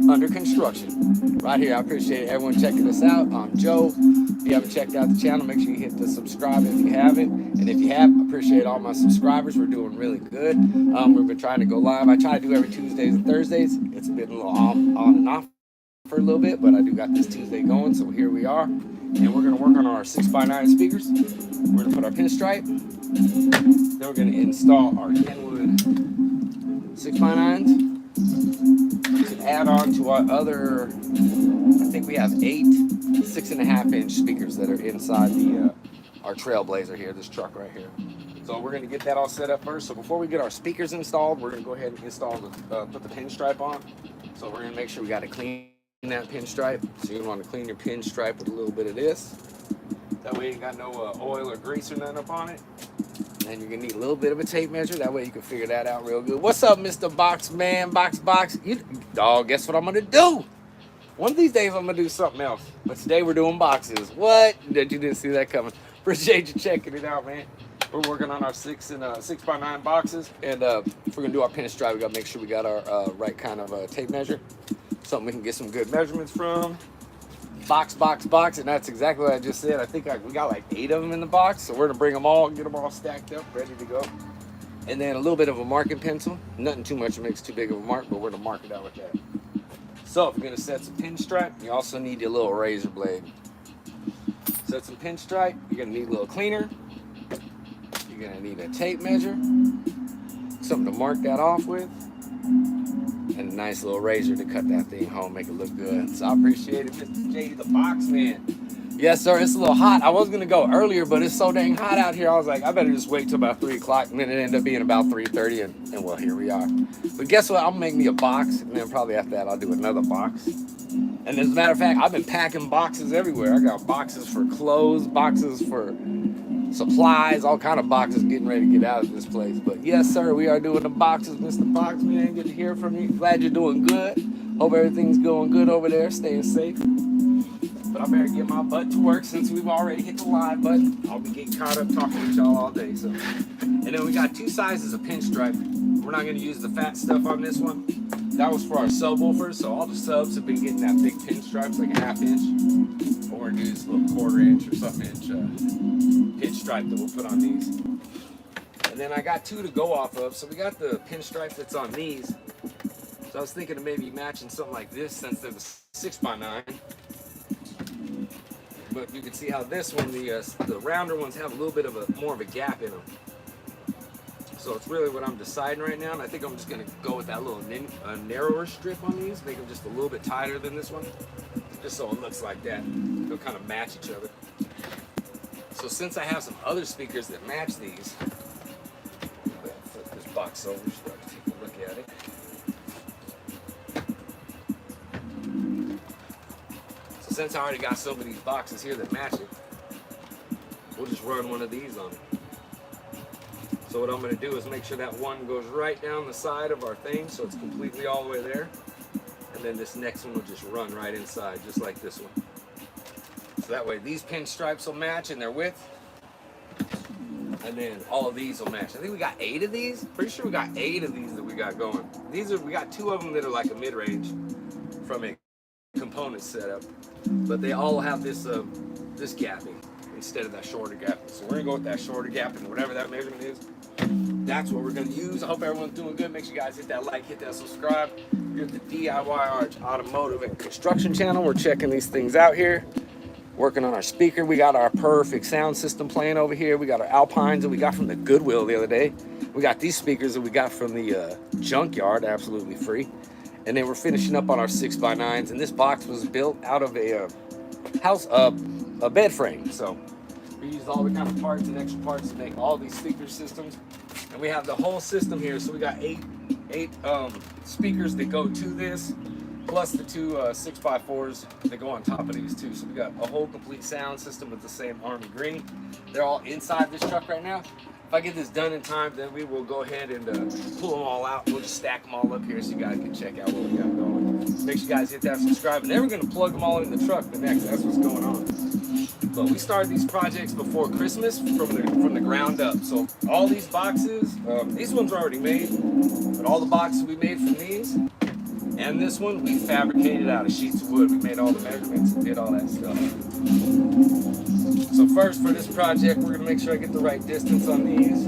under construction. Right here, I appreciate everyone checking us out. I'm Joe. If you haven't checked out the channel, make sure you hit the subscribe if you haven't. And if you have, I appreciate all my subscribers. We're doing really good. We've been trying to go live. I try to do every Tuesdays and Thursdays. It's been a little on and off for a little bit, but I do got this Tuesday going, so here we are. And we're going to work on our 6x9 speakers. We're going to put our pinstripe. Then we're going to install our Kenwood 6x9s. To add on to our other, I think we have 8 6.5-inch speakers that are inside the our Trailblazer here, this truck right here. So we're going to get that all set up first. So before we get our speakers installed, we're going to go ahead and install put the pinstripe on. So we're going to make sure we got to clean that pinstripe. So you want to clean your pinstripe with a little bit of this. That way you ain't got no oil or grease or nothing up on it. And you're gonna need a little bit of a tape measure. That way you can figure that out real good. What's up, Mr. Box Man? Box. Dog, guess what I'm gonna do? One of these days I'm gonna do something else. But today we're doing boxes. What? You didn't see that coming. Appreciate you checking it out, man. We're working on our 6x9 boxes. And if we're gonna do our pinstripe, we gotta make sure we got our right kind of tape measure. Something we can get some good measurements from. Box, and that's exactly what I just said. I think we got like 8 of them in the box, so we're gonna bring them all, get them all stacked up, ready to go. And then a little bit of a marking pencil. Nothing too much makes too big of a mark, but we're gonna mark it out with that. So if you're gonna set some pinstripe, you also need your little razor blade. Set some pinstripe, you're gonna need a little cleaner. You're gonna need a tape measure, something to mark that off with, and a nice little razor to cut that thing home, make it look good. So I appreciate it, Mr. J, the Box Man. Yes, sir, it's a little hot. I was gonna go earlier, but it's so dang hot out here. I was like, I better just wait till about 3 o'clock, and then it ended up being about 3:30, and well, here we are. But guess what? I'll make me a box, and then probably after that, I'll do another box. And as a matter of fact, I've been packing boxes everywhere. I got boxes for clothes, boxes for supplies, all kind of boxes, getting ready to get out of this place. But yes, sir, we are doing the boxes, Mr. Box Man. Good to hear from you. Glad you're doing good. Hope everything's going good over there, staying safe. But I better get my butt to work since we've already hit the live button. I'll be getting caught up talking with y'all all day. So, and then we got 2 sizes of pinstripe. We're not going to use the fat stuff on this one. That was for our subwoofers. So all the subs have been getting that big pinstripe, like a 1/2 inch. Or we're going to do this little 1/4 inch or something inch pinstripe that we'll put on these. And then I got 2 to go off of. So we got the pinstripe that's on these. So I was thinking of maybe matching something like this since they're the 6x9. But you can see how this one, the rounder ones, have a little bit of more of a gap in them. So it's really what I'm deciding right now. And I think I'm just going to go with that little narrower strip on these. Make them just a little bit tighter than this one. Just so it looks like that. They'll kind of match each other. So since I have some other speakers that match these, flip this box over so I can take a look at it. So since I already got some of these boxes here that match it, we'll just run one of these on it. So what I'm going to do is make sure that one goes right down the side of our thing so it's completely all the way there. And then this next one will just run right inside, just like this one. So that way these pinstripes will match in their width. And then all of these will match. I think we got 8 of these. Pretty sure we got 8 of these that we got going. We got 2 of them that are like a mid-range from a component setup. But they all have this this gapping instead of that shorter gapping. So we're gonna go with that shorter gapping, whatever that measurement is. That's what we're gonna use. I hope everyone's doing good. Make sure you guys hit that like, hit that subscribe. Here's the DIY Arch Automotive and Construction channel. We're checking these things out here. Working on our speaker. We got our perfect sound system playing over here. We got our Alpines that we got from the Goodwill the other day. We got these speakers that we got from the junkyard, absolutely free. And then we're finishing up on our 6x9s. And this box was built out of a bed frame. So we used all the kind of parts and extra parts to make all these speaker systems. And we have the whole system here. So we got eight speakers that go to this, plus the 2 6x4s that go on top of these too. So we got a whole complete sound system with the same army green. They're all inside this truck right now. If I get this done in time, then we will go ahead and pull them all out. We'll just stack them all up here so you guys can check out what we got going. Make sure you guys hit that subscribe. And then we're going to plug them all in the truck the next. That's what's going on. But we started these projects before Christmas from the ground up. So all these boxes, these ones are already made, but all the boxes we made from these, And this one we fabricated out of sheets of wood. We made all the measurements and did all that stuff. So first for this project, we're gonna make sure I get the right distance on these,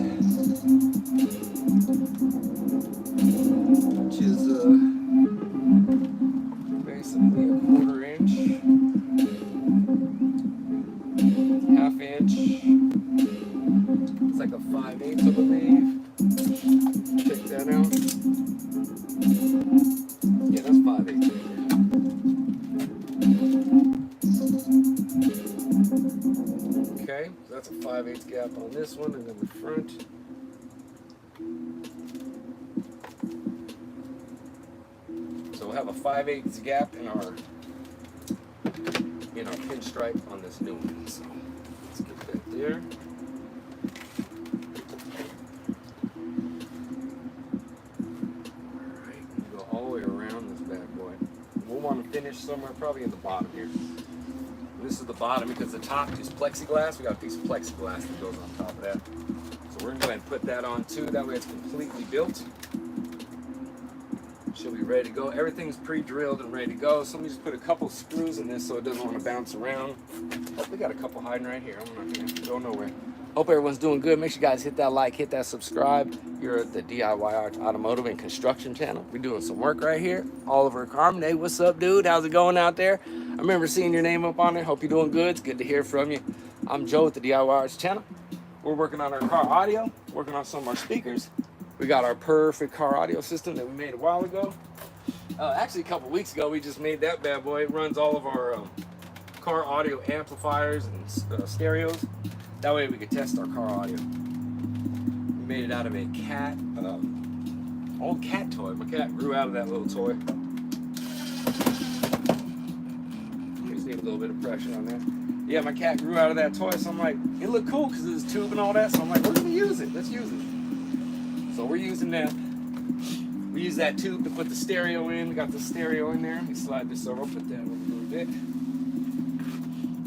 which is basically a 1/4 inch, 1/2 inch. It's like a 5/8, I believe. Check that out. Yeah, that's 5/8 right there. Okay, so that's a 5/8 gap on this one, and then the front. So we'll have a 5/8 gap in our pinstripe on this new one. So let's get that there. Alright, go all the way around this bad boy. We'll want to finish somewhere probably in the bottom here. This is the bottom because the top is plexiglass. We got a piece of plexiglass that goes on top of that. So we're going to go ahead and put that on too. That way it's completely built. Should be ready to go. Everything's pre-drilled and ready to go. So let me just put a couple screws in this so it doesn't want to bounce around. Oh, we got a couple hiding right here. I'm not going to go nowhere. Hope everyone's doing good. Make sure you guys hit that like, hit that subscribe. You're at the DIY Arch Automotive and Construction channel. We're doing some work right here. Oliver Carmen. Hey, what's up, dude? How's it going out there? I remember seeing your name up on there. Hope you're doing good. It's good to hear from you. I'm Joe at the DIY Arch channel. We're working on our car audio, working on some of our speakers. We got our perfect car audio system that we made a while ago. Actually, a couple weeks ago, we just made that bad boy. It runs all of our car audio amplifiers and stereos. That way we could test our car audio. We made it out of a cat, old cat toy. My cat grew out of that little toy. Just need a little bit of pressure on there. Yeah, my cat grew out of that toy, so I'm like, it looked cool because it was tube and all that. So I'm like, we're gonna use it. Let's use it. So we're using that. We use that tube to put the stereo in. We got the stereo in there. Let me slide this over. I'll put that over a little bit.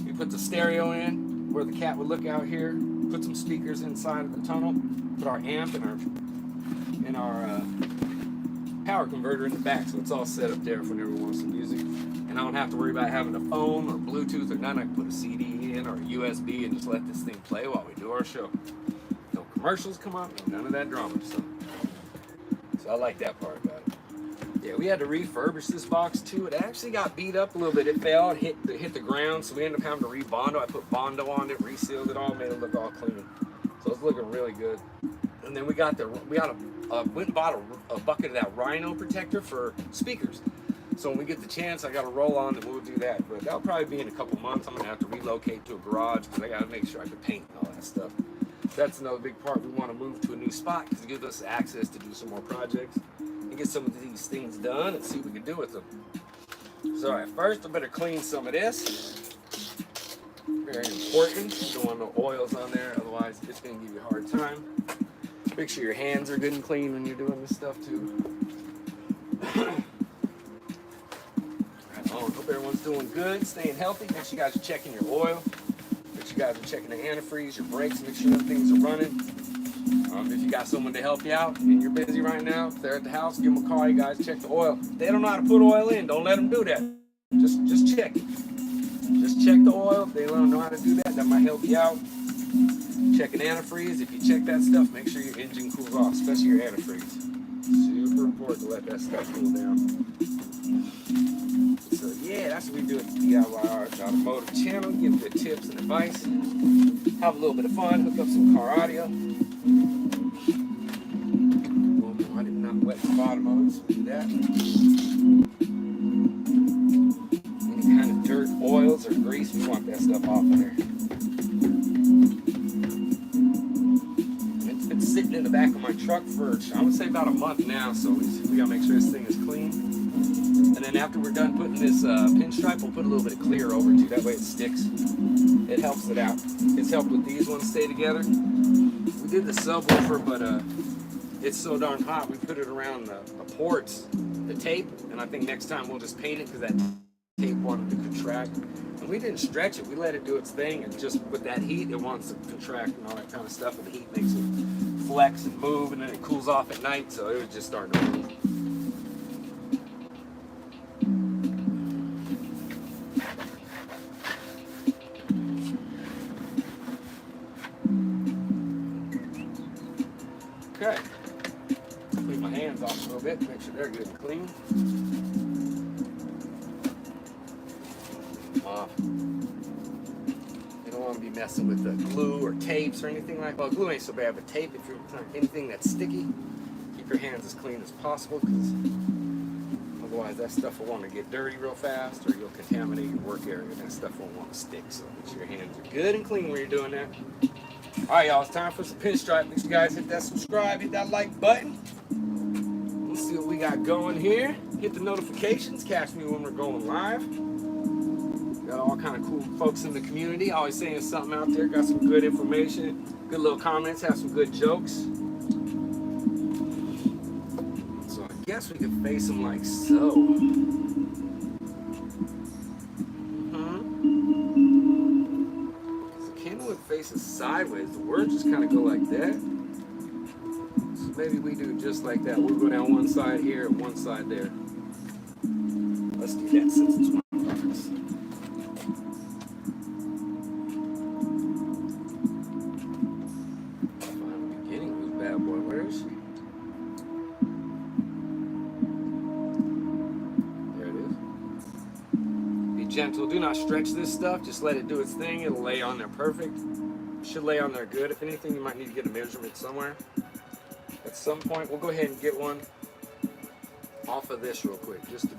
We put the stereo in where the cat would look out here. Put some speakers inside of the tunnel. Put our amp and our power converter in the back, so it's all set up there for whenever we want some music. And I don't have to worry about having a phone or Bluetooth or nothing. I can put a CD in or a USB and just let this thing play while we do our show. No commercials come up, none of that drama. So I like that part about it. Yeah, we had to refurbish this box too. It actually got beat up a little bit. It fell and hit the ground, so we ended up having to re-bondo. I put Bondo on it, resealed it all, made it look all clean. So it's looking really good. And then we went and bought a bucket of that Rhino protector for speakers. So when we get the chance, I got to roll on and we'll do that. But that'll probably be in a couple months. I'm gonna have to relocate to a garage because I got to make sure I can paint and all that stuff. That's another big part. We want to move to a new spot because it gives us access to do some more projects and get some of these things done and see what we can do with them. So all right, first I better clean some of this. Very important. You don't want no oils on there, otherwise it's going to give you a hard time. Make sure your hands are good and clean when you're doing this stuff too. Hope everyone's doing good, staying healthy. Make sure you guys are checking your oil. Make sure you guys are checking the antifreeze, your brakes, make sure things are running. If you got someone to help you out and you're busy right now, if they're at the house, give them a call. You guys check the oil. If they don't know how to put oil in, don't let them do that. Just check it. Just check the oil. If they don't know how to do that, that might help you out. Checking antifreeze. If you check that stuff, make sure your engine cools off, especially your antifreeze. Super important to let that stuff cool down. So yeah, that's what we do at the DIY Arch Automotive channel. Give good tips and advice. Have a little bit of fun. Hook up some car audio. I did not wet the bottom of it, so we do that. Any kind of dirt, oils, or grease, we want that stuff off of there. It's been sitting in the back of my truck for, I would say, about a month now, so we gotta make sure this thing is clean. And then after we're done putting this pinstripe, we'll put a little bit of clear over too. That way it sticks. It helps it out. It's helped with these ones stay together. We did the subwoofer, but it's so darn hot. We put it around the ports, the tape, and I think next time we'll just paint it because that tape wanted to contract. And we didn't stretch it. We let it do its thing, and just with that heat, it wants to contract and all that kind of stuff. And the heat makes it flex and move, and then it cools off at night, so it was just starting to move. bit, make sure they're good and clean. You don't want to be messing with the glue or tapes or anything like that. Well, glue ain't so bad, but tape, if you're anything that's sticky, keep your hands as clean as possible, because otherwise that stuff will want to get dirty real fast, or you'll contaminate your work area, and that stuff won't want to stick. So make sure your hands are good and clean when you're doing that. Alright, y'all, it's time for some pinstripe. Make sure you guys hit that subscribe, hit that like button. Let's see what we got going here. Hit the notifications, catch me when we're going live. Got all kind of cool folks in the community, always saying something out there. Got some good information, good little comments, have some good jokes. So I guess we could face them like so. So Kenwood faces sideways. The words just kind of go like that. So maybe we do just like that. We'll go down one side here and one side there. Let's do that since it's one purpose. Gentle. Do not stretch this stuff. Just let it do its thing. It'll lay on there perfect. It should lay on there good. If anything, you might need to get a measurement somewhere. At some point, we'll go ahead and get one off of this real quick, just to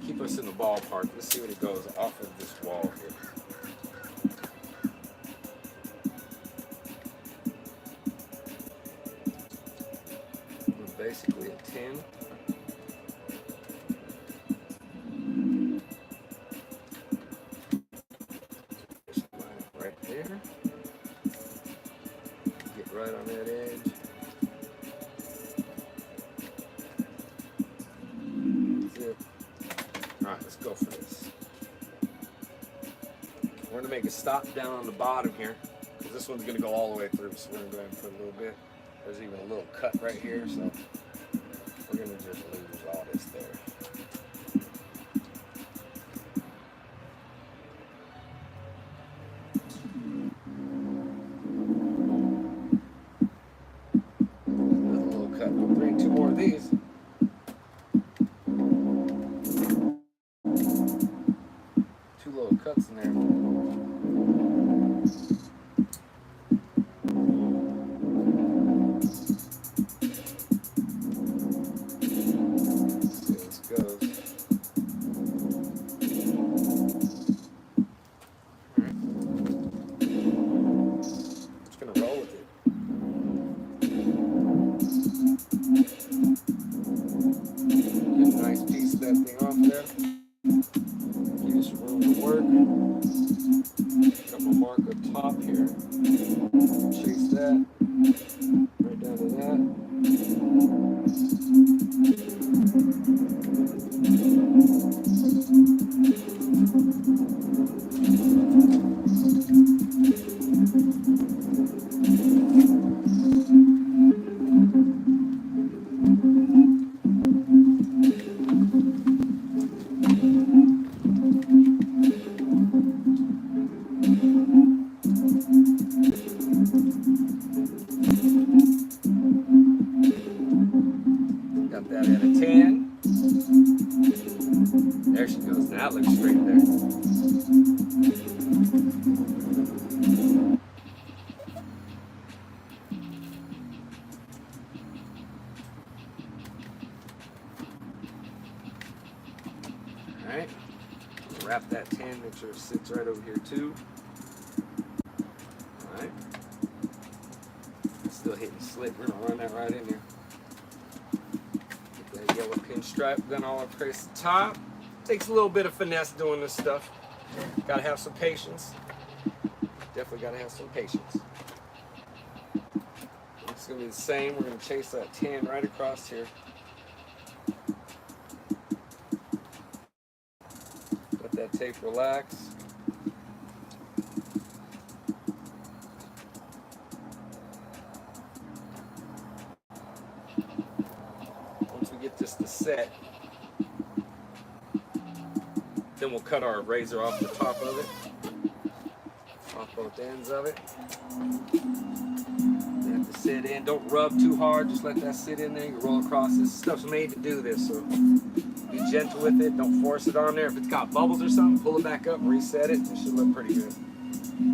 keep us in the ballpark. Let's see what it goes off of this wall here. Basically a 10. Right on that edge. That's it. Alright, let's go for this. We're going to make a stop down on the bottom here, because this one's going to go all the way through, so we're going to go ahead and put a little bit. There's even a little cut right here, so we're going to just lose all this there. Two more of these. Two little cuts in there. Let's see how this goes. Alright. Just gonna roll with it. Get a nice piece of that thing off there. Give you some room to work. Couple mark up top here. Chase that. Right down to that. Got that at a 10. There she goes. Now it looks straight there. Alright. Wrap that 10, make sure it sits right over here too. Alright. Still hitting slick. We're gonna run that right in there. Get that yellow pinstripe gun all across the top. Takes a little bit of finesse doing this stuff. Gotta have some patience. Definitely gotta have some patience. It's gonna be the same. We're gonna chase that 10 right across here. Let that tape relax. Once we get this to set, then we'll cut our razor off the top of it, off both ends of it. At the sit in. Don't rub too hard, just let that sit in there. You roll across. This stuff's made to do this, so be gentle with it. Don't force it on there. If it's got bubbles or something, pull it back up, reset it. It should look pretty good. A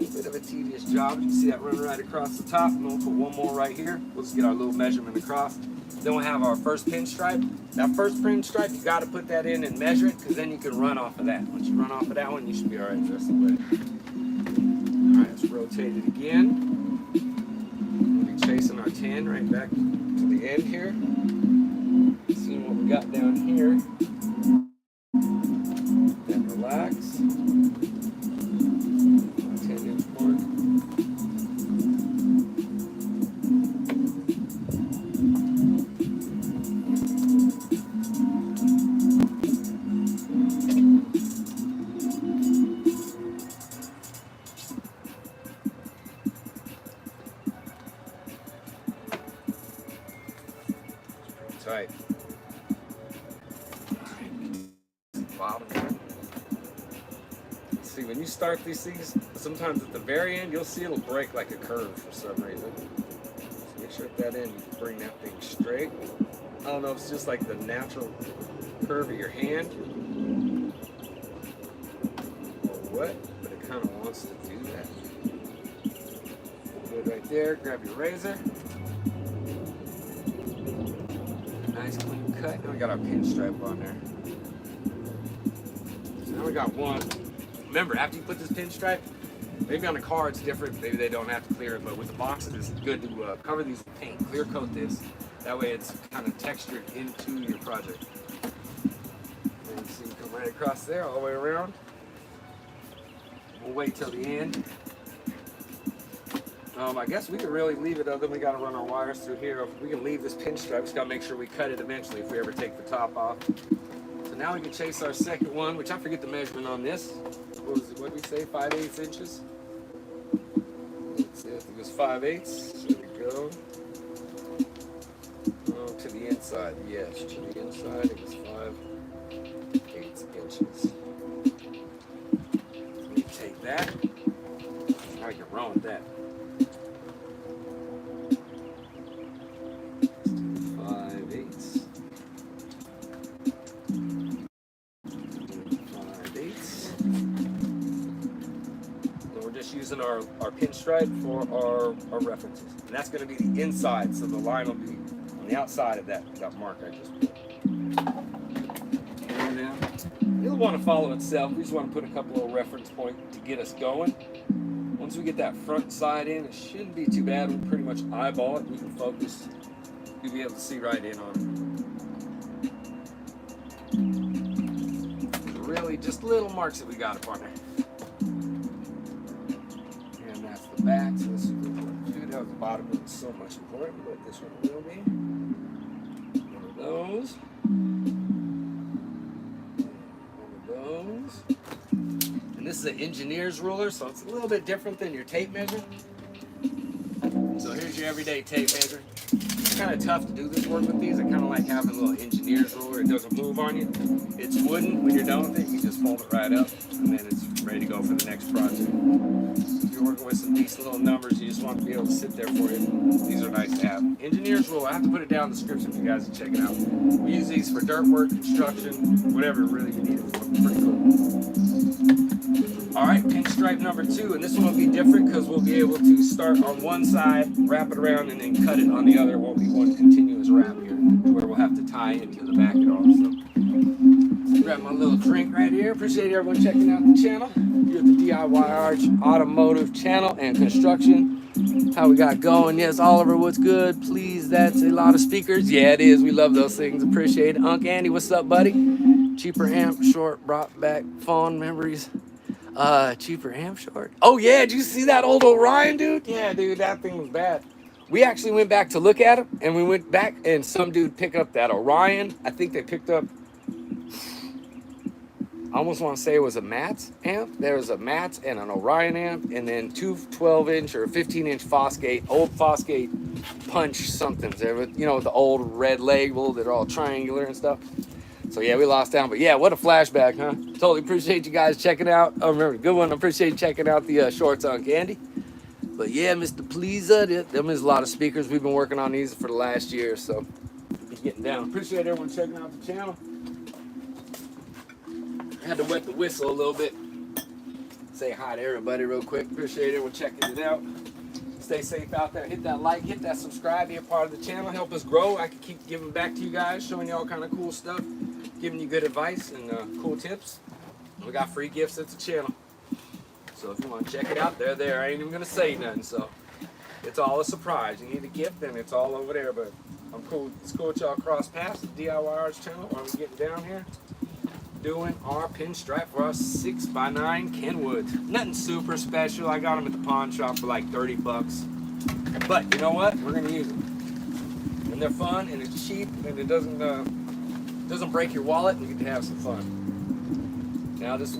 little bit of a tedious job. You can see that running right across the top. And we'll put one more right here. We'll just get our little measurement across. Then we'll have our first pinstripe. That first pinstripe, you got to put that in and measure it, because then you can run off of that. Once you run off of that one, you should be all right the rest of the way. All right, let's rotate it again. We'll be chasing our 10 right back to the end here. Seeing what we got down here. Then relax. 10-inch mark. Tight. Bottom. See, when you start these things, sometimes at the very end, you'll see it'll break like a curve for some reason. So make sure at that end you bring that thing straight. I don't know if it's just like the natural curve of your hand or what, but it kind of wants to do that. Good right there. Grab your razor. Nice clean cut. Now we got our pinstripe on there. So now we got one. Remember, after you put this pinstripe, maybe on a car it's different. Maybe they don't have to clear it, but with the boxes it's good to cover these with paint, clear coat this. That way it's kind of textured into your project. And you see, come right across there, all the way around. We'll wait till the end. I guess we can really leave it, other than we got to run our wires through here. We can leave this pinstripe, just got to make sure we cut it eventually if we ever take the top off. So now we can chase our second one, which I forget the measurement on this. What did we say, 5/8 inches? Let's see, I think it was 5/8. There we go. Oh, to the inside, yes, to the inside it was 5/8 inches. So we take that. Now we can run with that. 5/8. 5/8. And we're just using our pinstripe for our references. And that's going to be the inside, so the line will be on the outside of that mark I just put. And now, you'll want to follow itself. We just want to put a couple of reference points to get us going. Once we get that front side in, it shouldn't be too bad. We pretty much eyeball it. We can focus. You'll be able to see right in on it. Really just little marks that we got up on there. And that's the back, so this is important too. That was the bottom, it was so much important, but this one will be. One of those. One of those. And this is an engineer's ruler, so it's a little bit different than your tape measure. So here's your everyday tape measure. It's kind of tough to do this work with these. I kind of like having a little engineer's ruler. It doesn't move on you. It's wooden. When you're done with it, you just fold it right up, and then it's ready to go for the next project. If you're working with some decent little numbers, you just want to be able to sit there for you. These are nice to have. Engineer's ruler, I have to put it down in the description for you guys to check it out. We use these for dirt work, construction, whatever really you need it for. Pretty cool. All right, pinstripe number 2, and this one will be different because we'll be able to start on one side, wrap it around, and then cut it on the other. It won't be one continuous wrap here, where we'll have to tie into the back and all. So, grab my little drink right here. Appreciate everyone checking out the channel. Here at the DIY Arch Automotive channel and construction. How we got going? Yes, Oliver, what's good? Please, that's a lot of speakers. Yeah, it is. We love those things. Appreciate it. Unc Andy, what's up, buddy? Cheaper amp short brought back fond memories. Cheaper amp short. Oh yeah, did you see that old Orion, dude? Yeah, dude, that thing was bad. We actually went back to look at it, and we went back, and some dude picked up that Orion. I think they picked up, I almost want to say it was a Mats amp. There was a Mats and an Orion amp, and then two 12-inch or 15-inch Fosgate, old Fosgate punch somethings. There was, you know, the old red label that are all triangular and stuff. So yeah, we lost down, but yeah, what a flashback, huh? Totally appreciate you guys checking out. Oh, remember, good one. I appreciate you checking out the shorts on Candy. But yeah, Mr. Pleaser, them is a lot of speakers. We've been working on these for the last year, so we'll be getting down. Appreciate everyone checking out the channel. I had to wet the whistle a little bit. Say hi to everybody real quick. Appreciate everyone checking it out. Stay safe out there. Hit that like, hit that subscribe, be a part of the channel. Help us grow. I can keep giving back to you guys, showing you all kind of cool stuff, giving you good advice and cool tips. We got free gifts at the channel. So if you want to check it out, they're there. I ain't even going to say nothing. So it's all a surprise. You need a gift, and it's all over there. But I'm cool. It's cool that y'all cross paths the DIY Arts channel while we're getting down here. Doing our pinstripe for our 6x9 Kenwood. Nothing super special. I got them at the pawn shop for like 30 bucks. But you know what? We're going to use them. And they're fun, and it's cheap, and it doesn't break your wallet, and you get to have some fun. Now this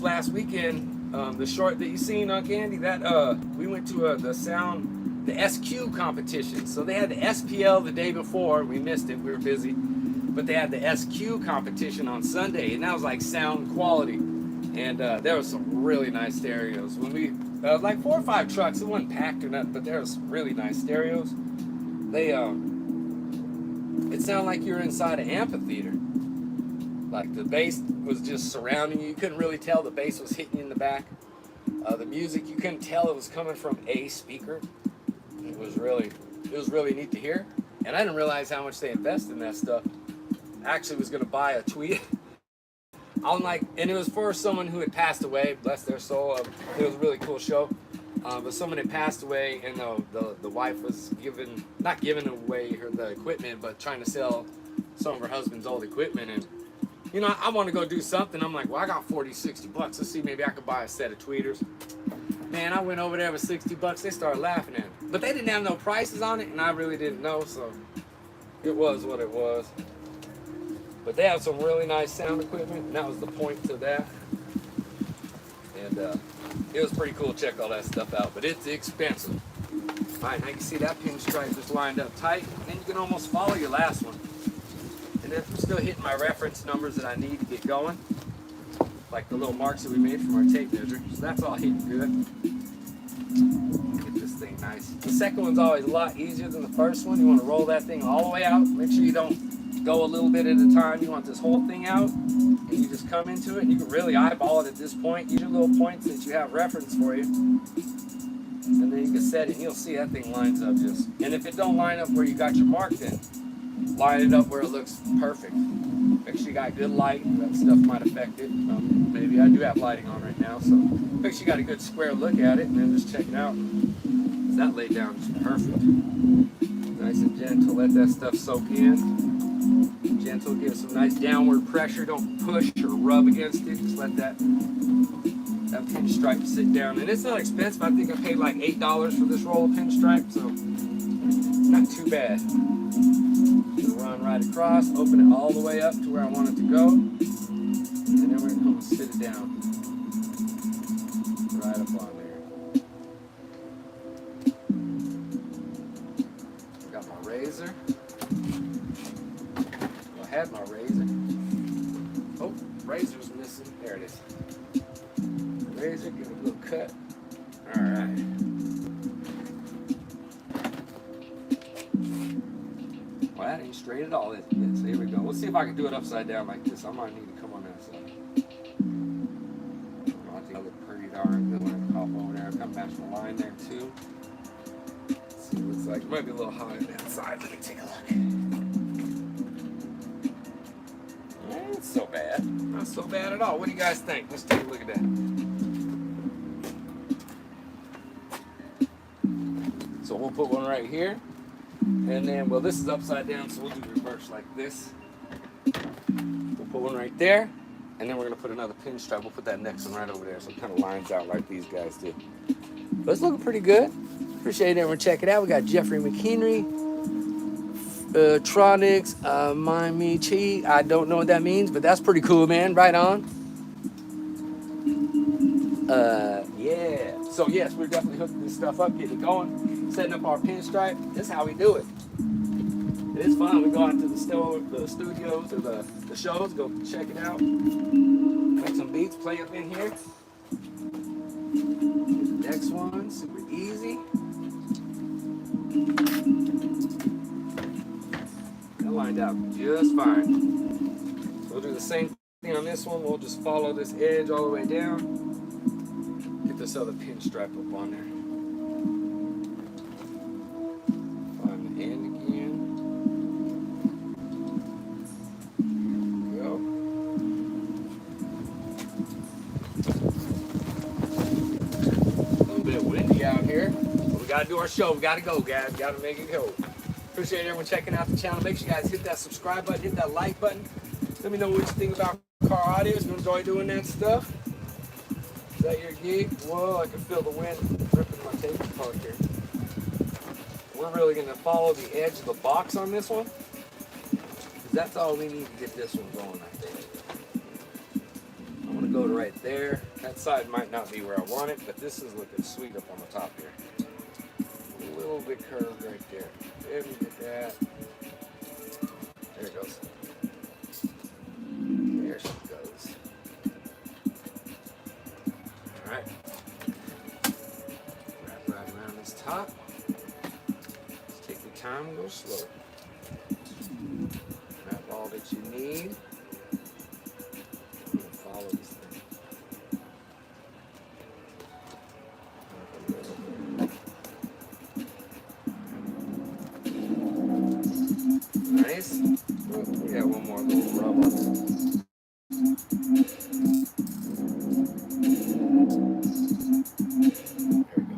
last weekend, the short that you seen on Candy, that we went to the SQ competition. So they had the SPL the day before. We missed it. We were busy. But they had the SQ competition on Sunday, and that was like sound quality. And there was some really nice stereos. When we like 4 or 5 trucks, it wasn't packed or nothing, but there was really nice stereos. They it sounded like you were inside an amphitheater. Like the bass was just surrounding you. You couldn't really tell the bass was hitting you in the back. The music, you couldn't tell it was coming from a speaker. It was really neat to hear. And I didn't realize how much they invest in that stuff. I actually was gonna buy a tweet. And it was for someone who had passed away, bless their soul. It was a really cool show. But someone had passed away, and the wife was not giving away the equipment, but trying to sell some of her husband's old equipment. And you know, I want to go do something. I'm like, well, I got 40, 60 bucks. Let's see, maybe I could buy a set of tweeters. Man, I went over there with 60 bucks. They started laughing at me. But they didn't have no prices on it, and I really didn't know, so it was what it was. But they have some really nice sound equipment, and that was the point to that. And it was pretty cool to check all that stuff out, but it's expensive. All right, now you can see that pinstripe just lined up tight, and then you can almost follow your last one. And then I'm still hitting my reference numbers that I need to get going, like the little marks that we made from our tape measure. So that's all hitting good. Get this thing nice. The second one's always a lot easier than the first one. You want to roll that thing all the way out. Make sure you don't go a little bit at a time. You want this whole thing out, and you just come into it. And you can really eyeball it at this point. Use your little points that you have reference for you. And then you can set it, and you'll see that thing lines up just. And if it don't line up where you got your mark, then line it up where it looks perfect. Make sure you got good light. That stuff might affect it. Maybe I do have lighting on right now, so make sure you got a good square look at it, and then just check it out. That laid down is perfect. Nice and gentle. Let that stuff soak in. Gentle, give some nice downward pressure. Don't push or rub against it. Just let that pinstripe sit down. And it's not expensive. I think I paid like $8 for this roll of pinstripe, so not too bad. Run right across, open it all the way up to where I want it to go, and then we're going to come and sit it down right up on there. Got my razor. I had my razor. Oh, razor's missing. There it is. Razor, give it a little cut. All right. Well, that ain't straight at all, is it? Yes, here we go. Let's see if I can do it upside down like this. I might need to come on that side. I think I look pretty darn good when I hop over there. Come match my line there too. Let's see what it looks like. It might be a little hot on that side. Let me take a look. Ain't so bad. Not so bad at all. What do you guys think? Let's take a look at that. So we'll put one right here. And then, well, this is upside down, so we'll do reverse like this. We'll put one right there, and then we're going to put another pinstripe. We'll put that next one right over there, so it kind of lines out like these guys do. But it's looking pretty good. Appreciate everyone checking it out. We got Jeffrey McHenry, Tronics, Miami Chi. I don't know what that means, but that's pretty cool, man. Right on. Yeah. So, yes, we're definitely hooking this stuff up, getting it going. Setting up our pinstripe. This is how we do it. It's fun. We go out to the studios or the shows, go check it out, make some beats, play up in here. The next one, super easy. That lined up just fine. So we'll do the same thing on this one. We'll just follow this edge all the way down. Get this other pinstripe up on there. Find the end again. There we go. A little bit windy out here. But we gotta do our show. We gotta go, guys. We gotta make it go. Appreciate everyone checking out the channel. Make sure you guys hit that subscribe button, hit that like button. Let me know what you think about car audios. You enjoy doing that stuff? Is that your gig? Whoa, I can feel the wind ripping my tape apart here. We're really going to follow the edge of the box on this one. Because that's all we need to get this one going, I think. I want to go to right there. That side might not be where I want it, but this is looking sweet up on the top here. A little bit curved right there. There we get that. There it goes. There she goes. Alright. Wrap right around this top. Just take your time and go slow. Wrap all that you need. And follow this thing. Nice. Oh, we got one more little rub on there. There we go.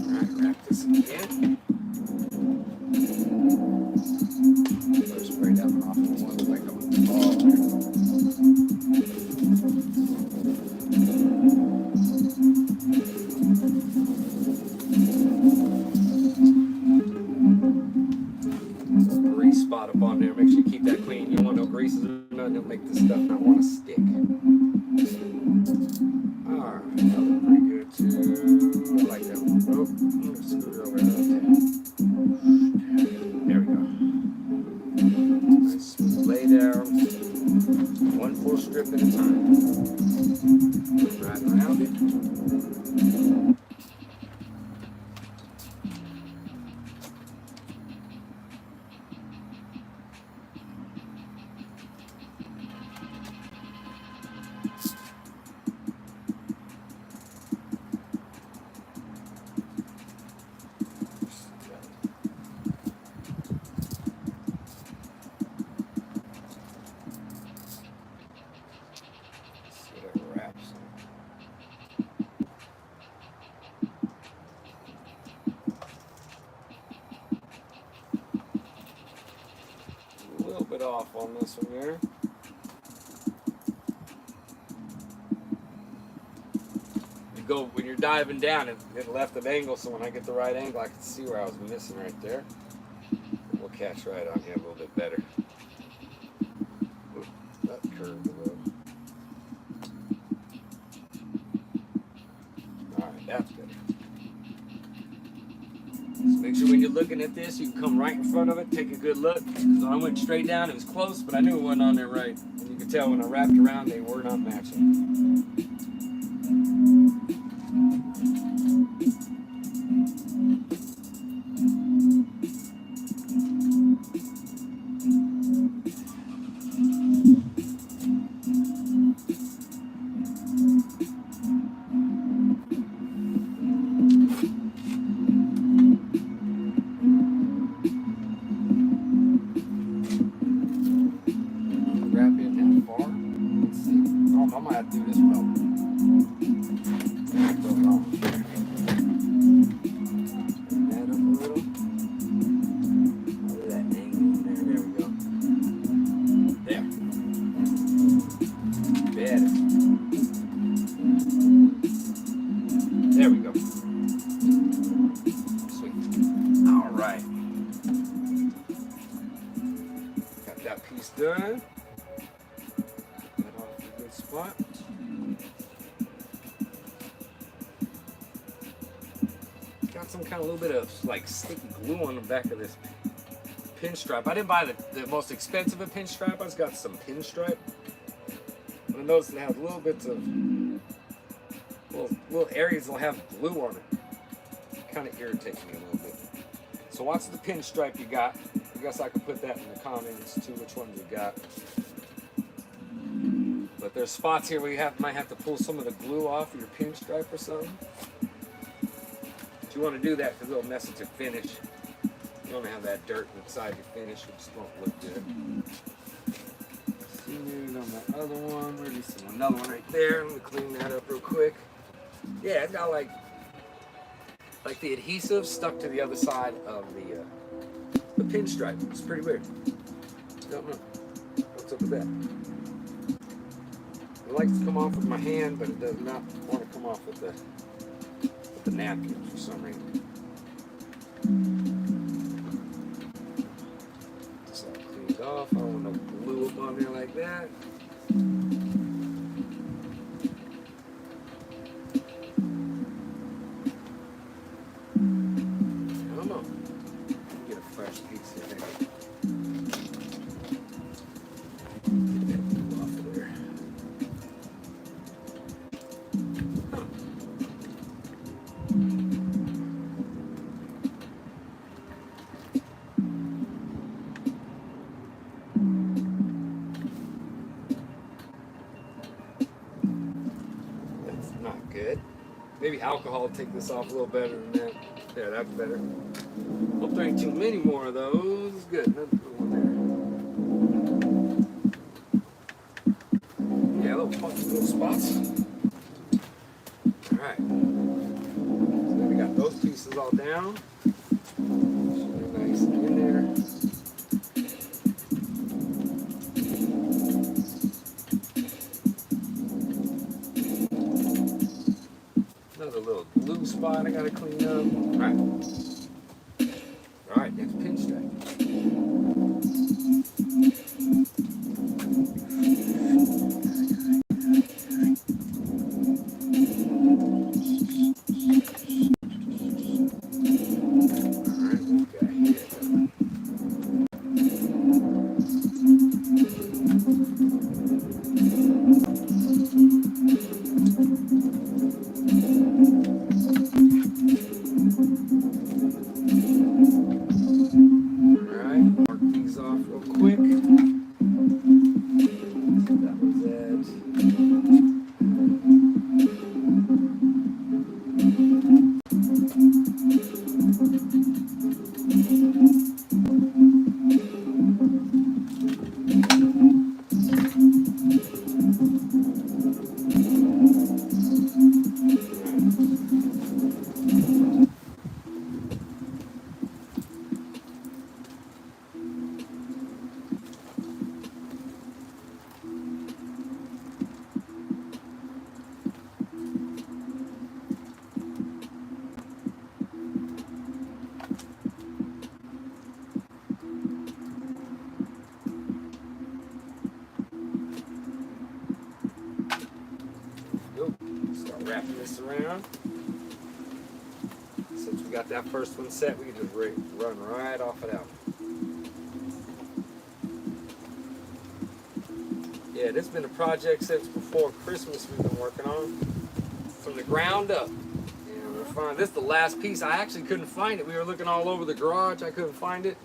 Alright, wrap this again. I'll spray that one off on one like a ball there. Grease spot up on there. Make sure you keep that clean. You don't want no greases or nothing. It'll make this stuff not want to stick. Alright, that looks pretty good too. I like that one. Oh, screw it over there. There we go. Nice smooth lay down. One full strip at a time. Right around it. A little bit off on this one here. You go when you're diving down, it left an angle, so when I get the right angle, I can see where I was missing right there. We'll catch right on here a little bit better. Ooh, that curved a little. Alright, that's better. So make sure when you're looking at this, you can come right in front of it, take a good look. Because when I went straight down, it was close, but I knew it wasn't on there right. And you could tell when I wrapped around, they were not matching. I might have to do this one over. That up a little. Over that angle there. There we go. There. Better. There we go. Sweet. All right. Got that piece done. Spot. Got some kind of little bit of like sticky glue on the back of this pinstripe. I didn't buy the most expensive of pinstripe. I just got some pinstripe. I noticed it has little bits of little areas will have glue on it. Kind of irritates me a little bit. So what's the pinstripe you got? I guess I could put that in the comments too, which ones you got. But there's spots here where you might have to pull some of the glue off of your pinstripe or something. But you want to do that because it'll mess with your finish. You don't have that dirt inside your finish, it just won't look good. See on that other one, where do you see another one right there? Let me clean that up real quick. Yeah, it's got like the adhesive stuck to the other side of the pinstripe. It's pretty weird. Don't know what's up with that. It likes to come off with my hand, but it does not want to come off with the napkin for some reason. Just all cleaned off. I don't want no glue up on there like that. Come on. Get a fresh piece in there. Get that glue off of there. Good. Maybe alcohol will take this off a little better than that. Yeah, that's better. Hope there ain't too many more of those. Good. Another one there. Yeah, little spots. Alright. So now we got those pieces all down. Nice in there. Another little glue spot I gotta clean up. Alright, next pinstripe. Start wrapping this around. Since we got that first one set, we can just run right off of that one. Yeah, this has been a project since before Christmas we've been working on. From the ground up. And we're finding this is the last piece. I actually couldn't find it. We were looking all over the garage. I couldn't find it.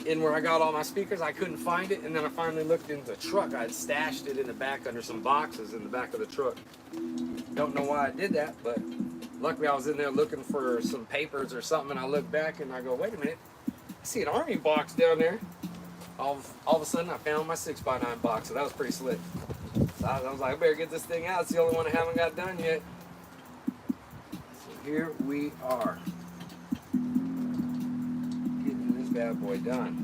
In where I got all my speakers, I couldn't find it. And then I finally looked in the truck. I had stashed it in the back under some boxes in the back of the truck. Don't know why I did that, but luckily I was in there looking for some papers or something, and I look back and I go, wait a minute, I see an army box down there. All of a sudden I found my 6x9 box, so that was pretty slick. So I was like, I better get this thing out. It's the only one I haven't got done yet. So here we are. Getting this bad boy done.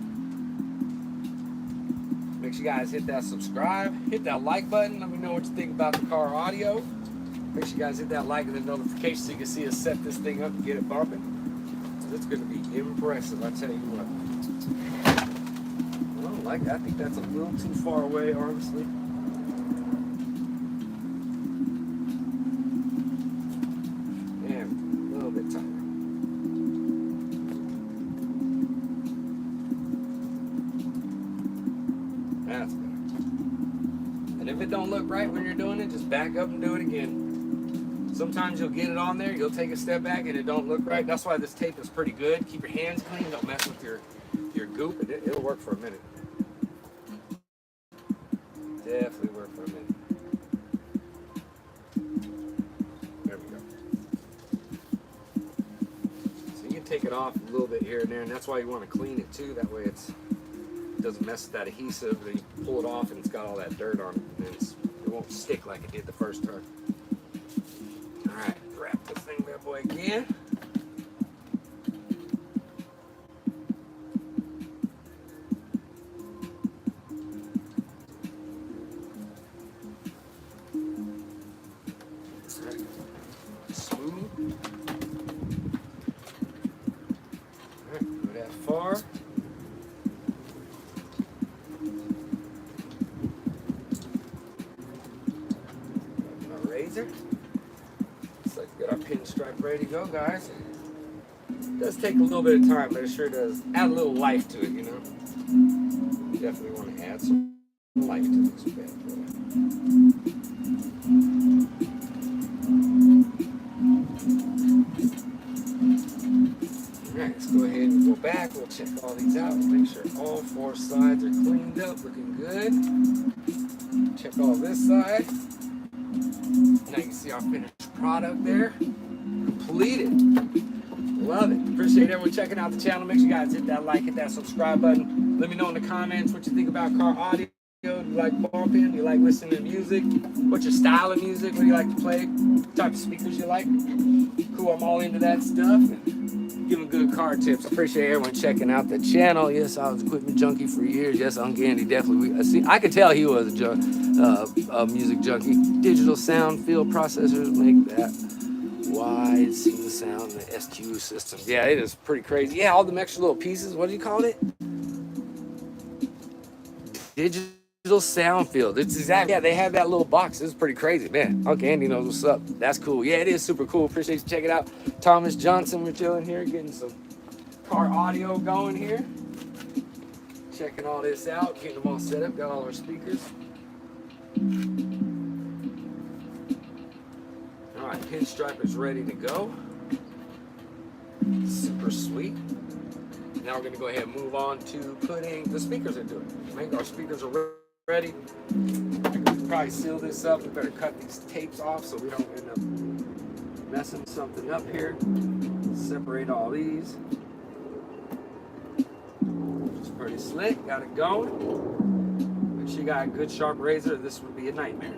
Make sure you guys hit that subscribe, hit that like button. Let me know what you think about the car audio. Make sure you guys hit that like and the notification so you can see us set this thing up and get it bumping. It's going to be impressive, I tell you what. I don't like that. I think that's a little too far away, honestly. And a little bit tighter. That's better. And if it don't look right when you're doing it, just back up and do it again. Sometimes you'll get it on there, you'll take a step back and it don't look right. That's why this tape is pretty good. Keep your hands clean, don't mess with your goop, and it'll work for a minute. Definitely work for a minute. There we go. So you can take it off a little bit here and there, and that's why you want to clean it too. That way it doesn't mess with that adhesive. Then you pull it off and it's got all that dirt on it, and then it won't stick like it did the first time. All right, grab this thing, bad boy, again. Smooth. All right, go that far. Grab my razor. Looks like we got our pinstripe ready to go, guys. It does take a little bit of time, but it sure does add a little life to it, you know. Definitely want to add some life to this bad boy. Alright, let's go ahead and go back. We'll check all these out. Make sure all 4 sides are cleaned up, looking good. Check all this side. Now you can see our finished product there. Completed. Love it. Appreciate everyone checking out the channel. Make sure you guys hit that like, hit that subscribe button. Let me know in the comments what you think about car audio. Do you like bumping? Do you like listening to music? What's your style of music? What do you like to play? What type of speakers you like? Cool, I'm all into that stuff. And giving good car tips. Appreciate everyone checking out the channel. Yes, I was equipment junkie for years. Yes, Uncle Andy definitely. I could tell he was a music junkie. Digital sound field processors make that wide single sound, the SQ system. Yeah, it is pretty crazy. Yeah, all the extra little pieces. What do you call it? Digital sound field. It's exactly, yeah, they have that little box. It's pretty crazy, man. Uncle Andy knows what's up. That's cool. Yeah, it is super cool. Appreciate you checking it out. Thomas Johnson, we're chilling here, getting some car audio going here. Checking all this out, getting them all set up. Got all our speakers. All right, Pinstripe is ready to go. Super sweet. Now we're gonna go ahead and move on to putting the speakers into it. Make our speakers are ready. Probably seal this up. We better cut these tapes off so we don't end up messing something up here. Separate all these. Just pretty slick. Got it going. Make sure you got a good sharp razor. This would be a nightmare.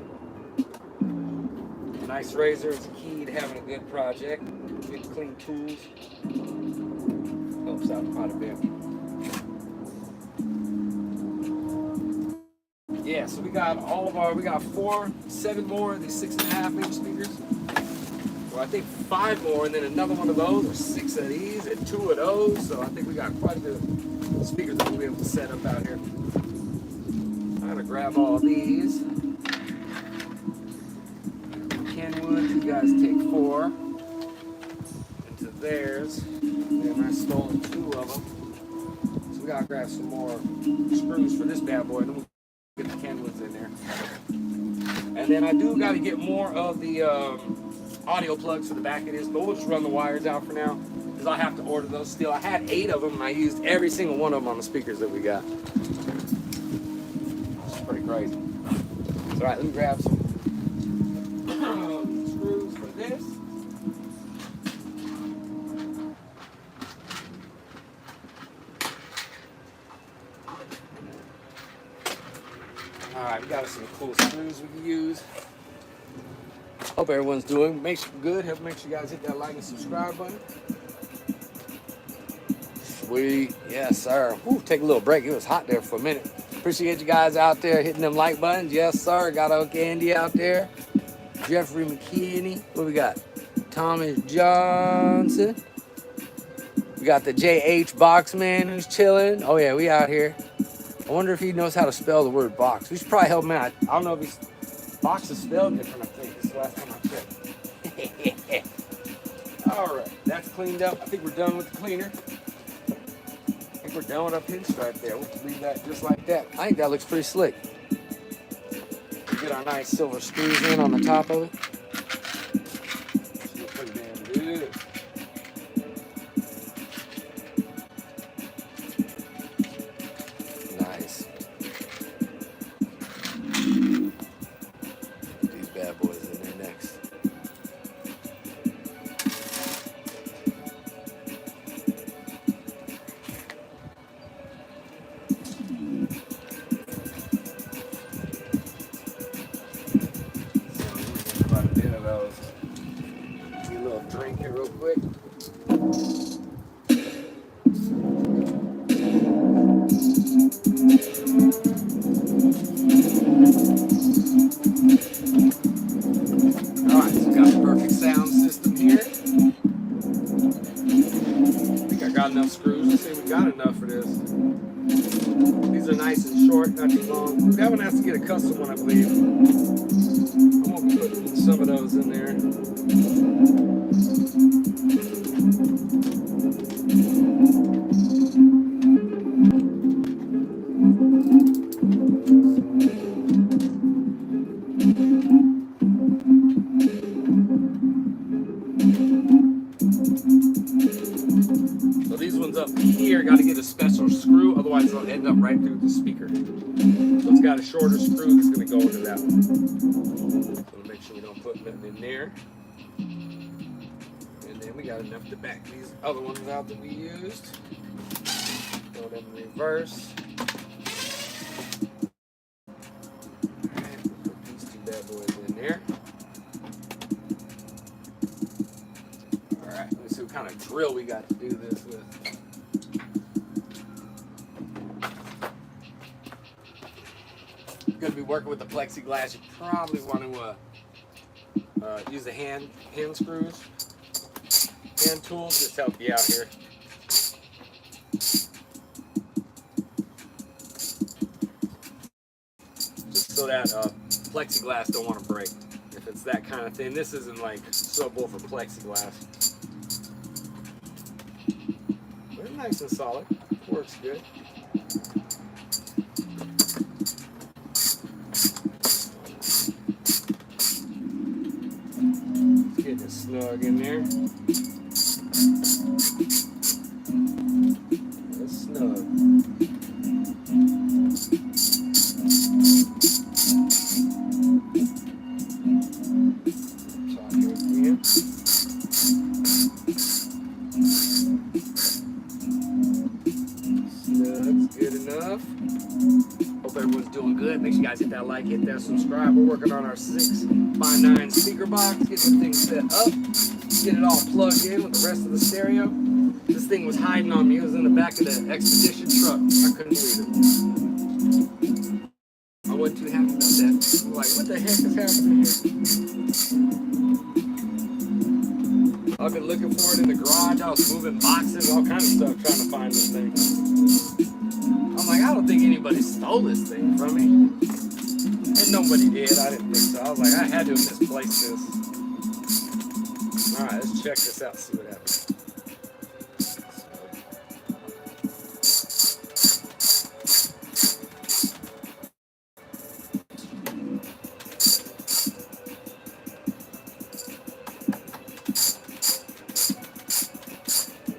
A nice razor is key to having a good project. Good clean tools. Helps out quite a bit. Yeah, so we got we got 7 more of these 6.5-inch speakers. Well, I think 5 more, and then another one of those, or 6 of these, and 2 of those. So I think we got quite a bit of speakers that we'll be able to set up out here. I'm gonna grab all these. Kenwood, you guys take 4 into theirs. And I stole 2 of them. So we gotta grab some more screws for this bad boy. And then we'll get the Kenwoods in there. And then I do got to get more of the audio plugs for the back of this, but we'll just run the wires out for now because I have to order those still. I had 8 of them and I used every single one of them on the speakers that we got. It's pretty crazy. So, all right, let me grab some screws for this. All right, we got some cool screws we can use. Hope everyone's doing good. Make sure you guys hit that like and subscribe button. Sweet. Yes, sir. Whew, take a little break. It was hot there for a minute. Appreciate you guys out there hitting them like buttons. Yes, sir. Got Uncle Andy out there. Jeffrey McKinney. What we got? Thomas Johnson. We got the JH Boxman who's chilling. Oh, yeah, we out here. I wonder if he knows how to spell the word box. We should probably help him out. I don't know if he's... Box is spelled different, I think. This is the last time I checked. All right, that's cleaned up. I think we're done with the cleaner. I think we're done with our pinstripe there. We'll leave that just like that. I think that looks pretty slick. Get our nice silver screws in on the top of it. those. Get a little drink here real quick. Alright, so we got the perfect sound system here. I think I got enough screws. Let's say we got enough for this. These are nice and short, not too long. That one has to get a custom one, I believe. I'm gonna put some of those in there. So these ones up here got to get a special screw, otherwise they'll end up right through the speaker. So it's got a shorter screw that's going to go into that one. So make sure we don't put nothing in there. And then we got enough to back these other ones out that we used. Throw them in reverse. Alright, put these two bad boys in there. Alright, let's see what kind of drill we got to do this with. Going to be working with the plexiglass. You probably want to use the hand screws, hand tools, just help you out here. Just so that plexiglass don't want to break. If it's that kind of thing, this isn't like subwoofer plexiglass. But it's nice and solid. Works good. Get it snug in there. It's snug. Snug's good enough. Hope everyone's doing good. Make sure you guys hit that like, hit that subscribe. We're working on our 6x9 speaker box, get this thing set up, get it all plugged in with the rest of the stereo. This thing was hiding on me. It was in the back of the Expedition truck. I couldn't believe it. I wasn't too happy about that. I'm like, what the heck is happening here? I've been looking for it in the garage. I was moving boxes, all kinds of stuff, trying to find this thing. I'm like, I don't think anybody stole this thing from me. And nobody did. I didn't think so. I was like, I had to have misplaced this. Alright, let's check this out, see what happens.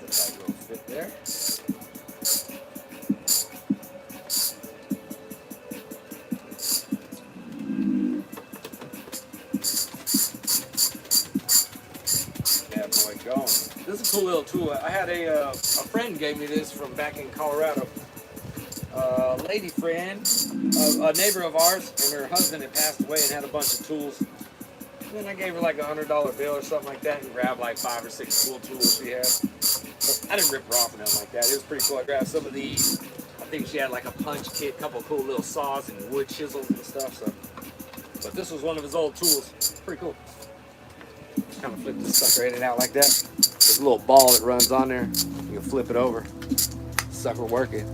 That will fit there. Going. This is a cool little tool. I had a friend gave me this from back in Colorado. A lady friend, a neighbor of ours, and her husband had passed away and had a bunch of tools. And then I gave her like $100 bill or something like that and grabbed like 5 or 6 cool tools she had. But I didn't rip her off of them like that. It was pretty cool. I grabbed some of these. I think she had like a punch kit, a couple of cool little saws and wood chisels and stuff. So, but this was one of his old tools. Pretty cool. Kind of flip this sucker in and out like that. There's a little ball that runs on there. You can flip it over. Sucker working.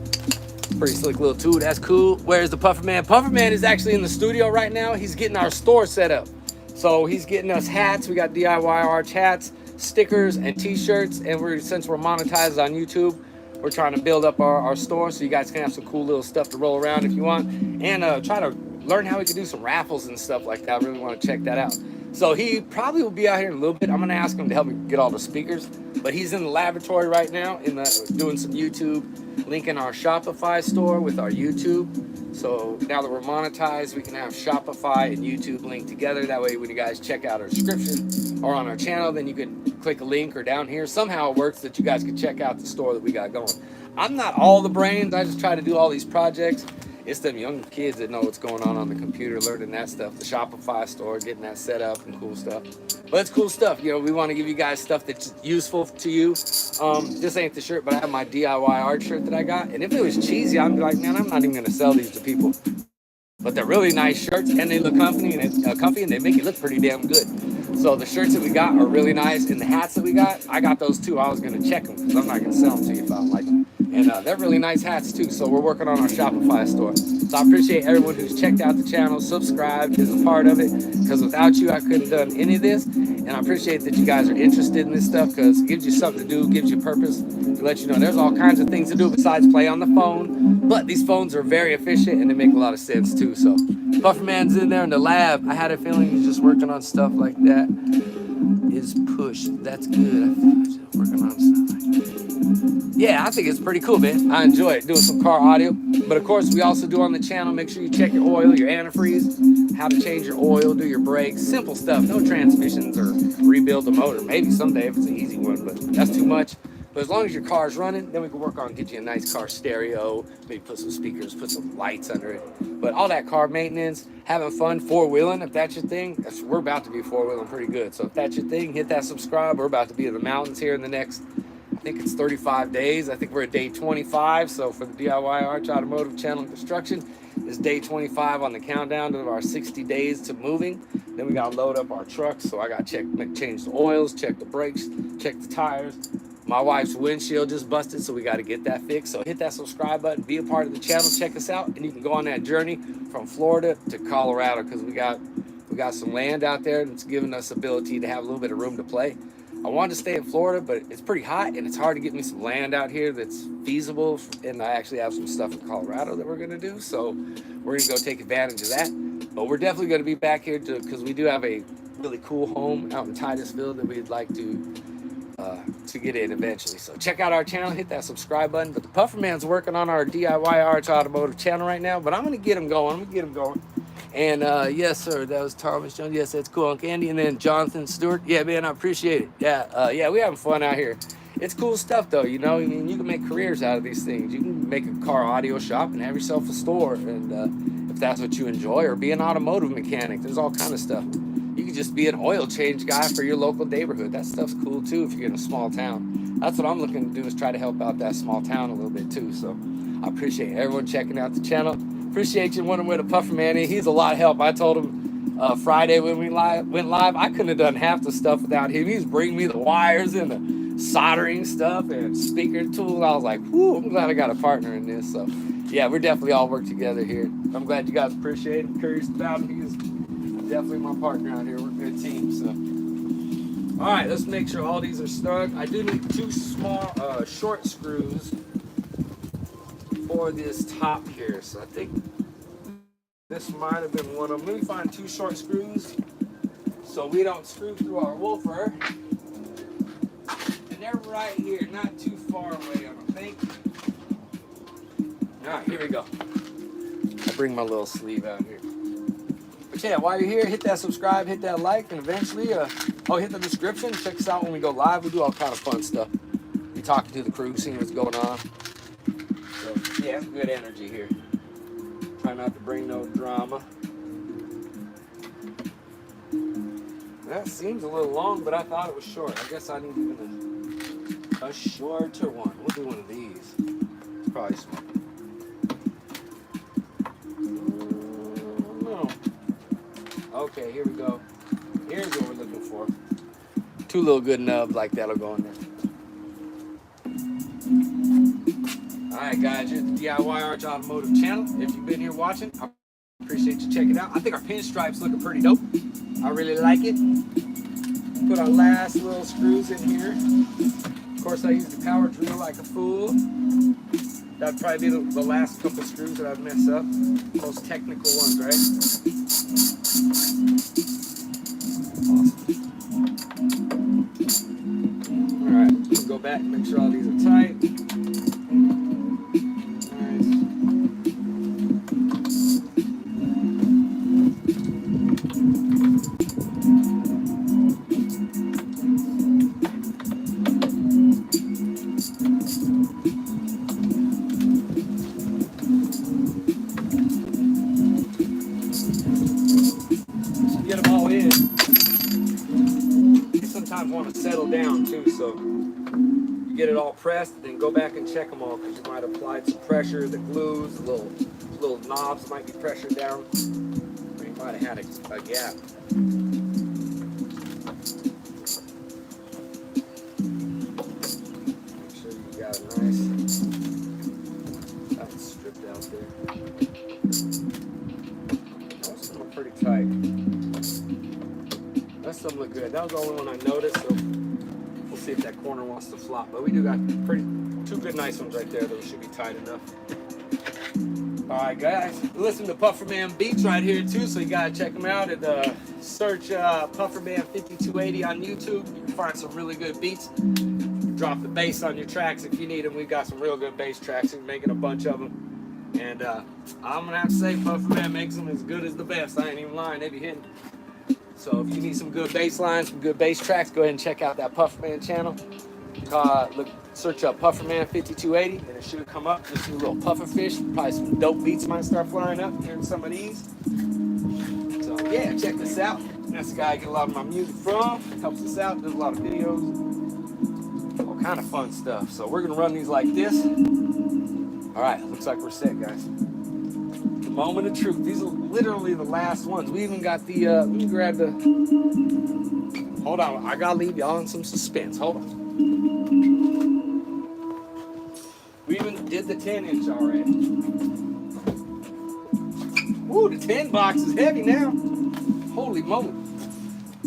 Pretty slick little tool. That's cool. Where's the Pufferman? Pufferman is actually in the studio right now. He's getting our store set up. So he's getting us hats. We got DIY arch hats, stickers, and t-shirts. And since we're monetized on YouTube, we're trying to build up our store so you guys can have some cool little stuff to roll around if you want. And try to learn how we can do some raffles and stuff like that. I really want to check that out. So he probably will be out here in a little bit. I'm going to ask him to help me get all the speakers. But he's in the laboratory right now doing some YouTube, linking our Shopify store with our YouTube. So now that we're monetized, we can have Shopify and YouTube linked together. That way when you guys check out our description or on our channel, then you can click a link or down here. Somehow it works that you guys can check out the store that we got going. I'm not all the brains. I just try to do all these projects. it's them young kids that know what's going on the computer, learning that stuff, the Shopify store, getting that set up and cool stuff. But it's cool stuff. You know, we want to give you guys stuff that's useful to you. This ain't the shirt, but I have my DIY art shirt that I got. And if it was cheesy, I'd be like, man, I'm not even going to sell these to people. But they're really nice shirts, and they look comfy, and they make you look pretty damn good. So the shirts that we got are really nice, and the hats that we got, I got those too. I was going to check them because I'm not going to sell them to you if I don't like them. And they're really nice hats too. So we're working on our Shopify store. So I appreciate everyone who's checked out the channel, subscribed, is a part of it. Because without you, I couldn't have done any of this. And I appreciate that you guys are interested in this stuff because it gives you something to do, gives you purpose to let you know there's all kinds of things to do besides play on the phone. But these phones are very efficient and they make a lot of sense too. So Pufferman's in there in the lab. I had a feeling he's just working on stuff like that. Is push. That's good. I feel like working on stuff like that. Yeah, I think it's pretty cool, man. I enjoy it, doing some car audio. But of course, we also do on the channel, make sure you check your oil, your antifreeze, how to change your oil, do your brakes, simple stuff, no transmissions or rebuild the motor. Maybe someday if it's an easy one, but that's too much. But as long as your car's running, then we can work on get you a nice car stereo, maybe put some speakers, put some lights under it. But all that car maintenance, having fun, four-wheeling, if that's your thing, we're about to be four-wheeling pretty good. So if that's your thing, hit that subscribe. We're about to be in the mountains here in the next, I think it's 35 days. I think we're at day 25. So for the DIY Arch Automotive Channel and Construction, it's day 25 on the countdown to our 60 days to moving. Then we got to load up our trucks. So I got to change the oils, check the brakes, check the tires. My wife's windshield just busted, so we got to get that fixed. So hit that subscribe button, be a part of the channel, check us out, and you can go on that journey from Florida to Colorado because we got some land out there that's giving us ability to have a little bit of room to play. I wanted to stay in Florida, but it's pretty hot, and it's hard to get me some land out here that's feasible. And I actually have some stuff in Colorado that we're going to do, so we're going to go take advantage of that. But we're definitely going to be back here because we do have a really cool home out in Titusville that we'd like to get in eventually. So check out our channel, hit that subscribe button. But the Pufferman's working on our DIY Arch Automotive channel right now, but I'm going to get him going. And yes, sir, that was Thomas Jones. Yes, that's cool, Uncle Andy. And then Jonathan Stewart. Yeah, man, I appreciate it. Yeah, we having fun out here. It's cool stuff, though, you know. I mean, you can make careers out of these things. You can make a car audio shop and have yourself a store, and if that's what you enjoy, or be an automotive mechanic. There's all kind of stuff. You could just be an oil change guy for your local neighborhood. That stuff's cool, too, if you're in a small town. That's what I'm looking to do, is try to help out that small town a little bit, too. So I appreciate everyone checking out the channel. Appreciate you wondering where the Pufferman is. He's a lot of help. I told him Friday when we went live, I couldn't have done half the stuff without him. He's bringing me the wires and the soldering stuff and speaker tools. I was like, whoo, I'm glad I got a partner in this. So, yeah, we're definitely all work together here. I'm glad you guys appreciate him, curious about him. He's definitely my partner out here. We're a good team. So, all right, let's make sure all these are snug. I do need 2 small short screws for this top here. So I think this might have been one of them. Let me find 2 short screws so we don't screw through our woofer. And they're right here, not too far away, I don't think. All right, here we go. I'll bring my little sleeve out here. But yeah, while you're here, hit that subscribe, hit that like, and eventually, hit the description. Check us out when we go live. We do all kind of fun stuff. Be talking to the crew, seeing what's going on. So, yeah, good energy here. Try not to bring no drama. That seems a little long, but I thought it was short. I guess I need even a shorter one. We'll do one of these. It's probably smart. No. Okay, here we go. Here's what we're looking for. 2 little good nubs like that'll go in there. Alright guys, here's the DIY Arch Automotive channel. If you've been here watching, I appreciate you checking it out. I think our pinstripes looking pretty dope. I really like it. Put our last little screws in here. Of course I use the power drill like a fool. That'd probably be the last couple screws that I'd mess up. Most technical ones, right? Awesome. Alright, we'll go back and make sure all these are tight. Get them all in. You sometimes want to settle down too, so you get it all pressed, then go back and check them all because you might have applied some pressure. The glues, the little knobs might be pressured down, or you might have had a gap. Make sure you got it nice. That's stripped out there. Most of them are pretty tight. That's some look good. That was the only one I noticed, so we'll see if that corner wants to flop. But we do got two good nice ones right there. Those should be tight enough. All right, guys. Listen to Pufferman beats right here too, so you gotta check them out. And search Pufferman 5280 on YouTube. You can find some really good beats. Drop the bass on your tracks if you need them. We got some real good bass tracks. We're making a bunch of them. And I'm gonna have to say, Pufferman makes them as good as the best. I ain't even lying. They be hitting. So if you need some good bass lines, some good bass tracks, go ahead and check out that Pufferman channel. Search up Pufferman 5280 and it should come up. Just see a little pufferfish. Probably some dope beats might start flying up hearing some of these. So yeah, check this out. That's the guy I get a lot of my music from. Helps us out, does a lot of videos. All kind of fun stuff. So we're gonna run these like this. All right, looks like we're set, guys. The moment of truth. These are literally the last ones. We even got the, let me grab the, hold on. I gotta leave y'all in some suspense. Hold on. We even did the 10-inch already. Ooh, the 10 box is heavy now. Holy moly.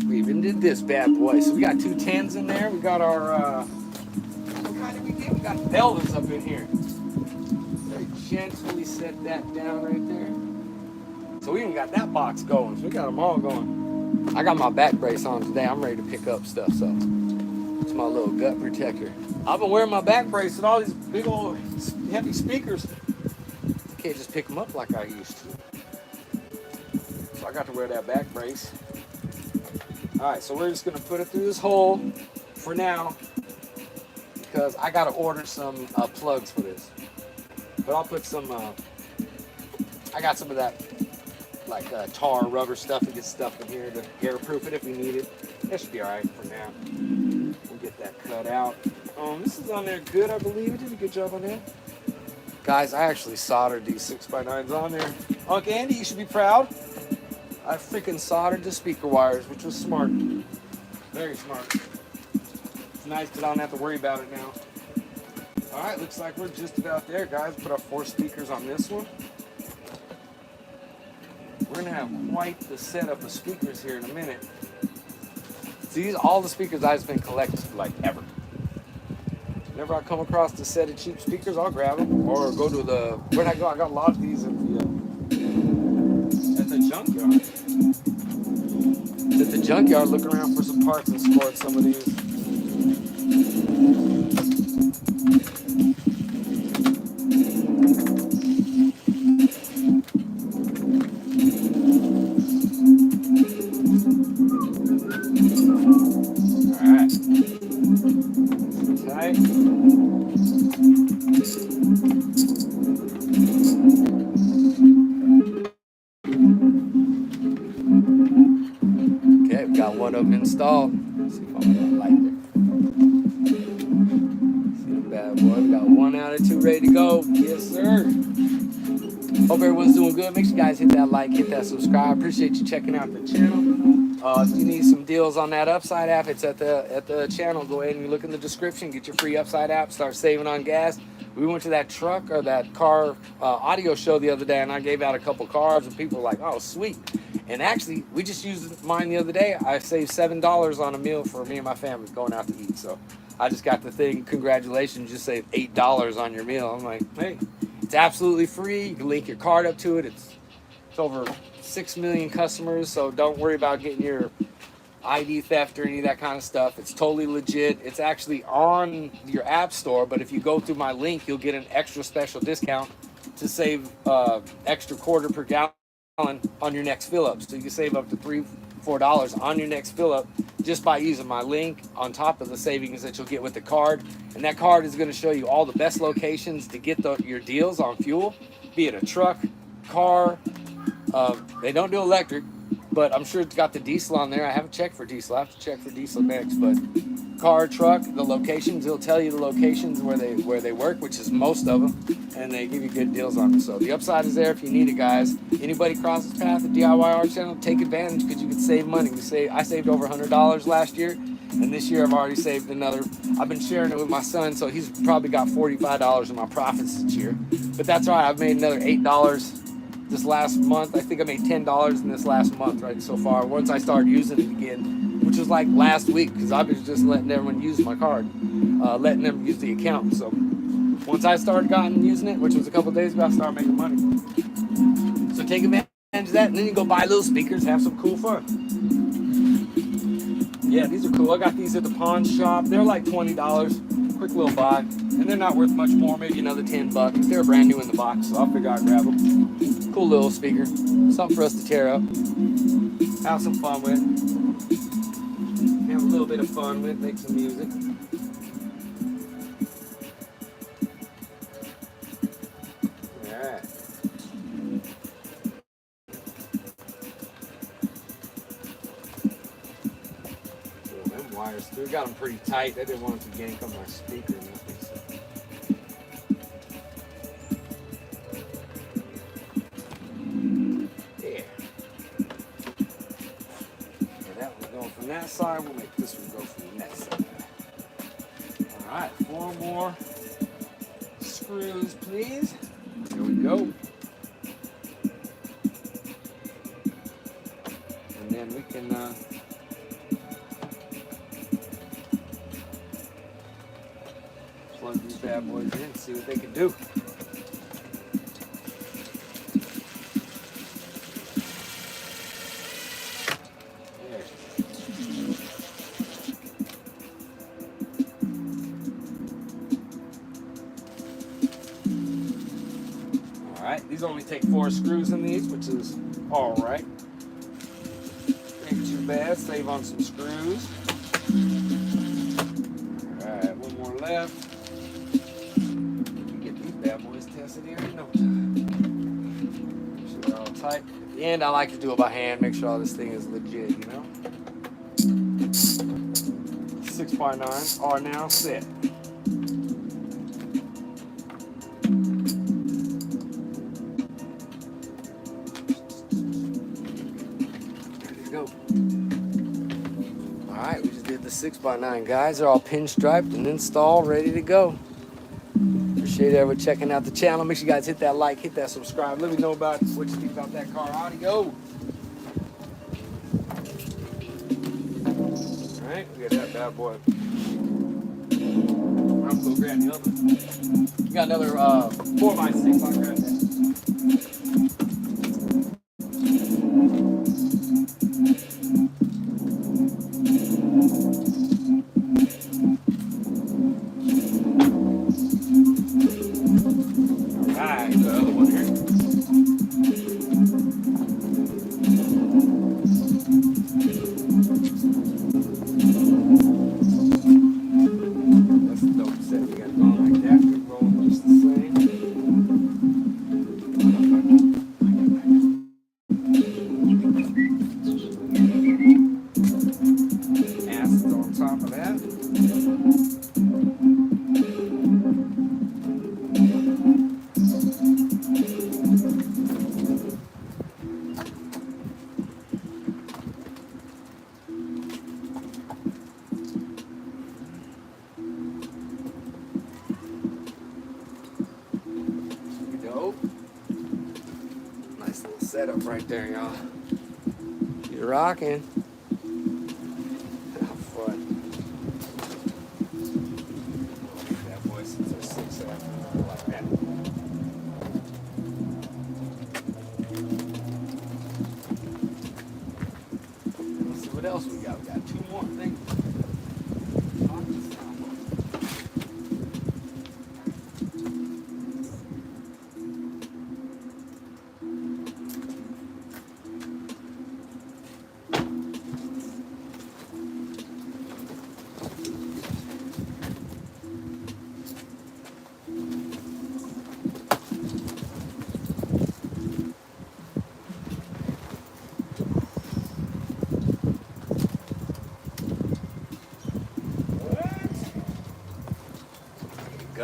We even did this bad boy. So we got two 10s in there. We got our, what kind did we get? We got velvets up in here. Very gently set that down right there. So we even got that box going. So we got them all going. I got my back brace on today. I'm ready to pick up stuff, so it's my little gut protector. I've been wearing my back brace with all these big old heavy speakers. I can't just pick them up like I used to. So I got to wear that back brace. All right, so we're just gonna put it through this hole for now because I gotta order some plugs for this. But I'll put some, I got some of that like tar rubber stuff to get stuff in here to airproof it if we need it. That should be all right for now. We'll get that cut out. This is on there good, I believe. I did a good job on that. Guys, I actually soldered these 6x9s on there. Uncle Andy, you should be proud. I freaking soldered the speaker wires, which was smart. Very smart. It's nice because I don't have to worry about it now. All right, looks like we're just about there, guys. Put our 4 speakers on this one. We're gonna have quite the setup of speakers here in a minute. These all the speakers I've been collecting like ever. Whenever I come across a set of cheap speakers, I'll grab them or go to the, where'd I go? I got a lot of these at the junkyard. At the junkyard, looking around for some parts and scored some of these. Installed. Let's see if I'm gonna like it. See the bad boy. We got 1 out of 2 ready to go. Yes, sir. Hope everyone's doing good. Make sure you guys hit that like, hit that subscribe. Appreciate you checking out the channel. If you need some deals on that Upside app, it's at the channel. Go ahead and you look in the description. Get your free Upside app. Start saving on gas. We went to that truck or that car audio show the other day, and I gave out a couple cars, and people were like, "Oh, sweet." And actually, we just used mine the other day. I saved $7 on a meal for me and my family going out to eat. So I just got the thing, congratulations, you just saved $8 on your meal. I'm like, hey, it's absolutely free. You can link your card up to it. It's over 6 million customers, so don't worry about getting your ID theft or any of that kind of stuff. It's totally legit. It's actually on your app store, but if you go through my link, you'll get an extra special discount to save extra quarter per gallon on your next fill up. So you can save up to $3-4 on your next fill up just by using my link on top of the savings that you'll get with the card. And that card is going to show you all the best locations to get your deals on fuel, be it a truck, car, They don't do electric, but I'm sure it's got the diesel on there. I haven't checked for diesel. I have to check for diesel next. But car, truck, the locations, it'll tell you the locations where they work, which is most of them, and they give you good deals on them. So the upside is there if you need it, guys. Anybody crosses path at DIY channel, take advantage because you can save money. I saved over $100 last year, and this year I've already saved another. I've been sharing it with my son, so he's probably got $45 in my profits this year. But that's all right. I've made another $8 this last month. I think I made $10 in this last month, right, so far. Once I started using it again, which was like last week, because I was just letting everyone use my card, letting them use the account. So once I started using it, which was a couple days ago, I started making money. So take advantage of that, and then you go buy little speakers, have some cool fun. Yeah, these are cool. I got these at the pawn shop. They're like $20. Quick little buy. And they're not worth much more, maybe another $10. They're brand new in the box, so I figured I'd grab them. Cool little speaker. Something for us to tear up. Have some fun with. Have a little bit of fun with. Make some music. Alright. Wires. We got them pretty tight. I didn't want them to yank on my speaker or nothing. So. Yeah. That one's going from that side. We'll make this one go from that side. All right, 4 more screws, please. There we go. And then we can. Plug these bad boys in and see what they can do. Alright, these only take 4 screws in these, which is alright. Ain't too bad, save on some screws. Alright, 1 more left. Tested here in no time. Make sure they're all tight. At the end, I like to do it by hand, make sure all this thing is legit, you know. 6x9s are now set. There you go. Alright, we just did the 6x9, guys. They're all pinstriped and installed, ready to go. Appreciate everyone checking out the channel. Make sure you guys hit that like, hit that subscribe. Let me know about what you think about that car audio. Alright, we got that bad boy. I'm gonna grab the other. We got another 4x6. I'll grab that. Nice little setup right there, y'all. You're rocking. Have fun. That boy, since they're 6 like that. Let's see what else we got. We got 2 more things.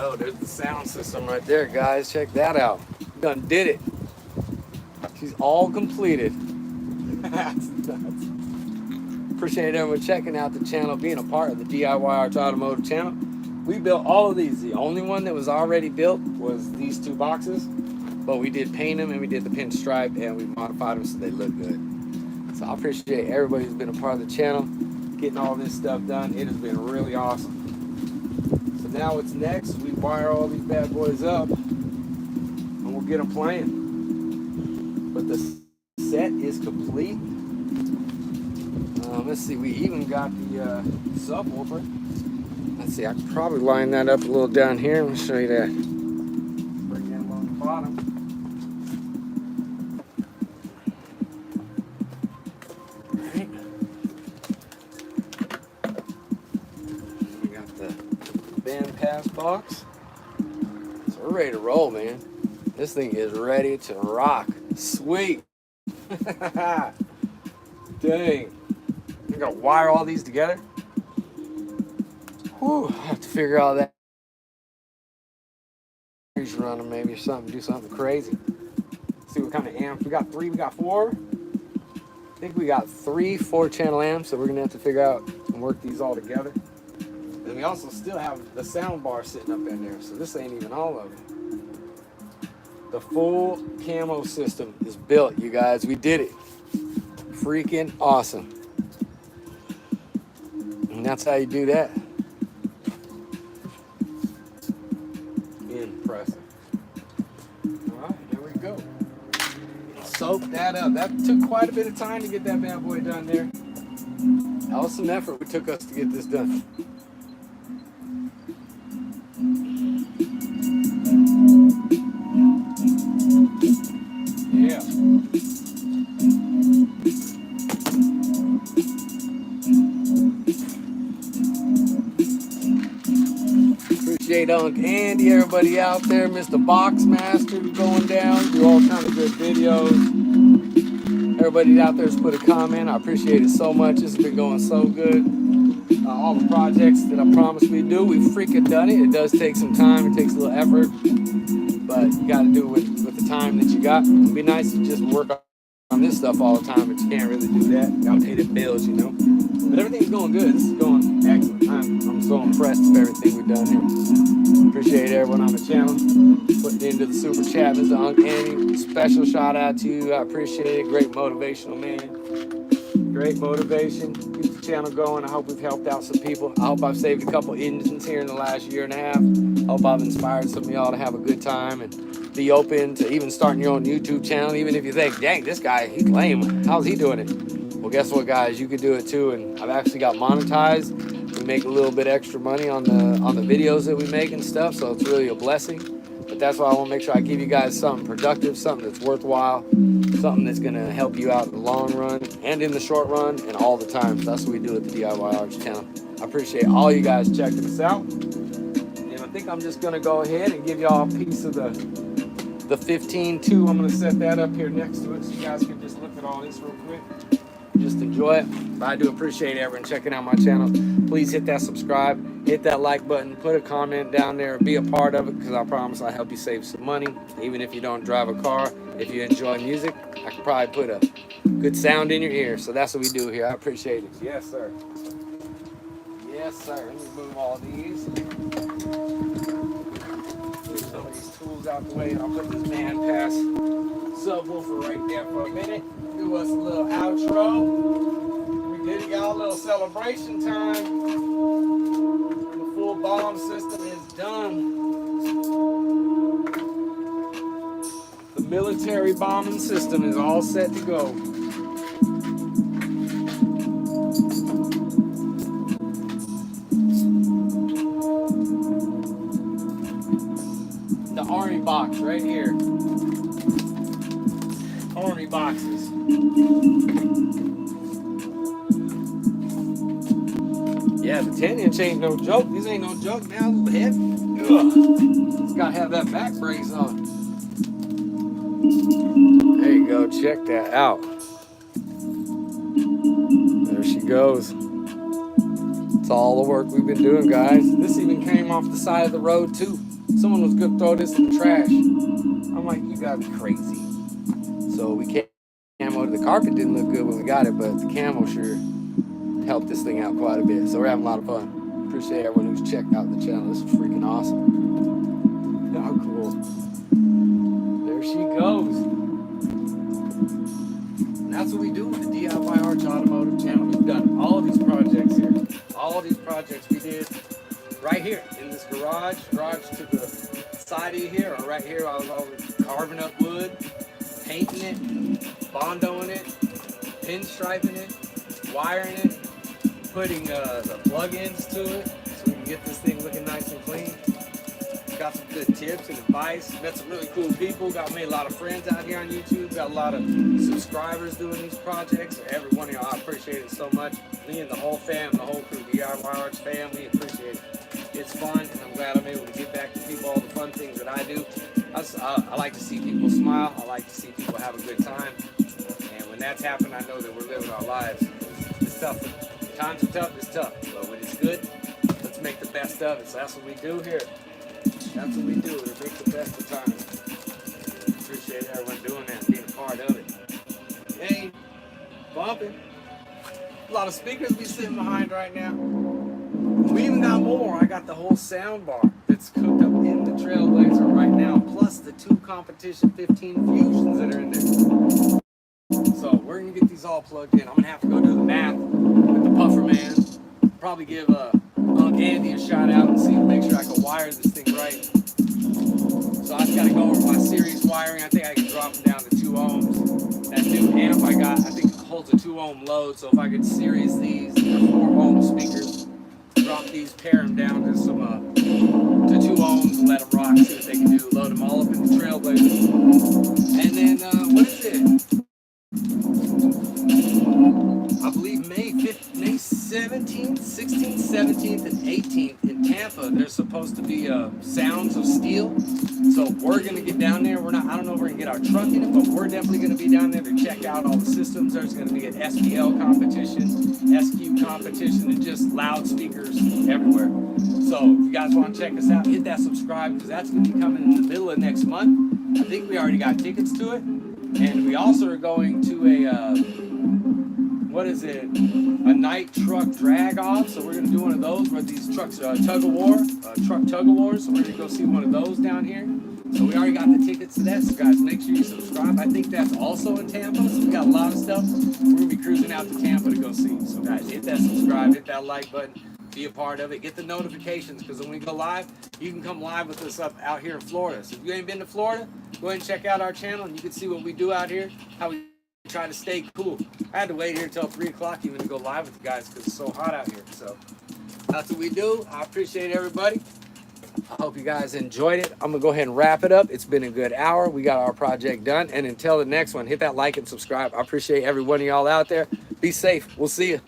go. There's the sound system right there, guys. Check that out. Done did it. She's all completed. That's nuts. Appreciate everyone checking out the channel, being a part of the DIY Arch Automotive channel. We built all of these. The only one that was already built was these two boxes, but we did paint them and we did the pinstripe and we modified them so they look good. So I appreciate everybody who's been a part of the channel, getting all this stuff done. It has been really awesome. So now what's next? We wire all these bad boys up and we'll get them playing. But the set is complete. Let's see, we even got the subwoofer. Let's see, I could probably line that up a little down here. Let me show you that. Bring that along the bottom. Alright. We got the band pass box. So we're ready to roll, man. This thing is ready to rock. Sweet. Dang. We gotta wire all these together. Whew, I have to figure out that running maybe or something, do something crazy. See what kind of amps. We got 3, we got 4. I think we got 3 4-channel amps, so we're gonna have to figure out and work these all together. And we also still have the sound bar sitting up in there, so this ain't even all of it. The full camo system is built, you guys. We did it. Freaking awesome. And that's how you do that. Impressive. Alright, here we go. Soak that up. That took quite a bit of time to get that bad boy done there. That was some effort it took us to get this done. Yeah. Appreciate Unc Andy, everybody out there, Mr. Boxmaster going down, do all kinds of good videos. Everybody out there's put a comment. I appreciate it so much. This has been going so good. All the projects that I promised we'd do, we've freaking done it. It does take some time, it takes a little effort, but you got to do it with the time that you got. It'd be nice to just work on this stuff all the time, but you can't really do that. You gotta pay the bills, you know. But everything's going good. This is going excellent. I'm so impressed with everything we've done here. Appreciate everyone on the channel putting into the super chat. Mr. Unc Andy, special shout out to you. I appreciate it. Great motivational man. Great motivation. Keep the channel going. I hope we've helped out some people. I hope I've saved a couple engines here in the last year and a half. I hope I've inspired some of y'all to have a good time and be open to even starting your own YouTube channel, even if you think, dang, this guy, he's lame. How's he doing it? Well, guess what, guys? You can do it too, and I've actually got monetized. We make a little bit extra money on the videos that we make and stuff, so it's really a blessing. But that's why I want to make sure I give you guys something productive, something that's worthwhile, something that's going to help you out in the long run and in the short run and all the time. So that's what we do at the DIY Arch channel. I appreciate all you guys checking us out. And I think I'm just going to go ahead and give y'all a piece of the 15-2. I'm going to set that up here next to it so you guys can just look at all this real quick. Just enjoy it. But I do appreciate everyone checking out my channel. Please hit that subscribe, hit that like button, put a comment down there, be a part of it, because I promise I'll help you save some money. Even if you don't drive a car, if you enjoy music, I could probably put a good sound in your ear. So that's what we do here. I appreciate it. Yes, sir. Yes, sir. Let me move all these. Move some of these tools out the way. I'll put this man pass subwoofer right there for a minute. Do us a little outro. We did y'all a little celebration time. The full bomb system is done. The military bombing system is all set to go. The army box right here. Army boxes. Yeah, the 10-inch ain't no joke. These ain't no joke now. The head. It's got to have that back brace on. There you go. Check that out. There she goes. It's all the work we've been doing, guys. This even came off the side of the road, too. someone was gonna throw this in the trash. I'm like, you gotta be crazy. So we camoed. The carpet didn't look good when we got it, but the camo sure helped this thing out quite a bit. So we're having a lot of fun. Appreciate everyone who's checked out the channel. This is freaking awesome. How cool. There she goes. And that's what we do with the DIY Arch Automotive channel. We've done all of these projects here. All of these projects we did right here in this garage to the side of here, or right here. I was carving up wood, painting it, bondoing it, pinstriping it, wiring it, putting the plug-ins to it so we can get this thing looking nice and clean. Got some good tips and advice. Met some really cool people. Made a lot of friends out here on YouTube. Got a lot of subscribers doing these projects. Every one of y'all, I appreciate it so much. Me and the whole fam, the whole crew, DIY Arch family, appreciate it. It's fun, and I'm glad I'm able to give back to people all the fun things that I do. I like to see people smile. I like to see people have a good time. And when that's happened, I know that we're living our lives. It's tough. Times are tough, it's tough. But when it's good, let's make the best of it. So that's what we do here. That's what we do. We make the best of times. Appreciate everyone doing that, being a part of it. Hey, bumping. A lot of speakers we sitting behind right now. We even got more. I got the whole sound bar that's cooked up in the Trailblazer right now, plus the 2 competition 15 fusions that are in there. So we're gonna get these all plugged in. I'm gonna have to go do the math with the puffer man. Probably give Uncle Andy a shout out and see, make sure I can wire this thing right. So I just gotta go over my series wiring. I think I can drop them down to 2 ohms. That new amp I got, I think holds a 2 ohm load. So if I could series these, they're 4 ohm speakers. Drop these, pair them down to some to 2 ohms and let them rock, see what they can do. Load them all up in the Trailblazer. And then, what is it? I believe May 17th, 16th, 17th, and 18th in Tampa, there's supposed to be Sounds of Steel. So we're going to get down there. I don't know if we're going to get our truck in it, but we're definitely going to be down there to check out all the systems. There's going to be an SPL competition, SQ competition, and just loudspeakers everywhere. So if you guys want to check us out, hit that subscribe, because that's going to be coming in the middle of next month. I think we already got tickets to it. And we also are going to a night truck drag off. So we're going to do one of those where these trucks truck tug of war. So we're going to go see one of those down here. So we already got the tickets to that. So guys, make sure you subscribe. I think that's also in Tampa. So we got a lot of stuff. We're going to be cruising out to Tampa to go see. So guys, hit that subscribe, hit that like button. Be a part of it. Get the notifications, because when we go live, you can come live with us out here in Florida. So if you ain't been to Florida, go ahead and check out our channel, and you can see what we do out here, how we try to stay cool. I had to wait here until 3 o'clock even to go live with you guys because it's so hot out here. So that's what we do. I appreciate everybody. I hope you guys enjoyed it. I'm going to go ahead and wrap it up. It's been a good hour. We got our project done. And until the next one, hit that like and subscribe. I appreciate every one of y'all out there. Be safe. We'll see you.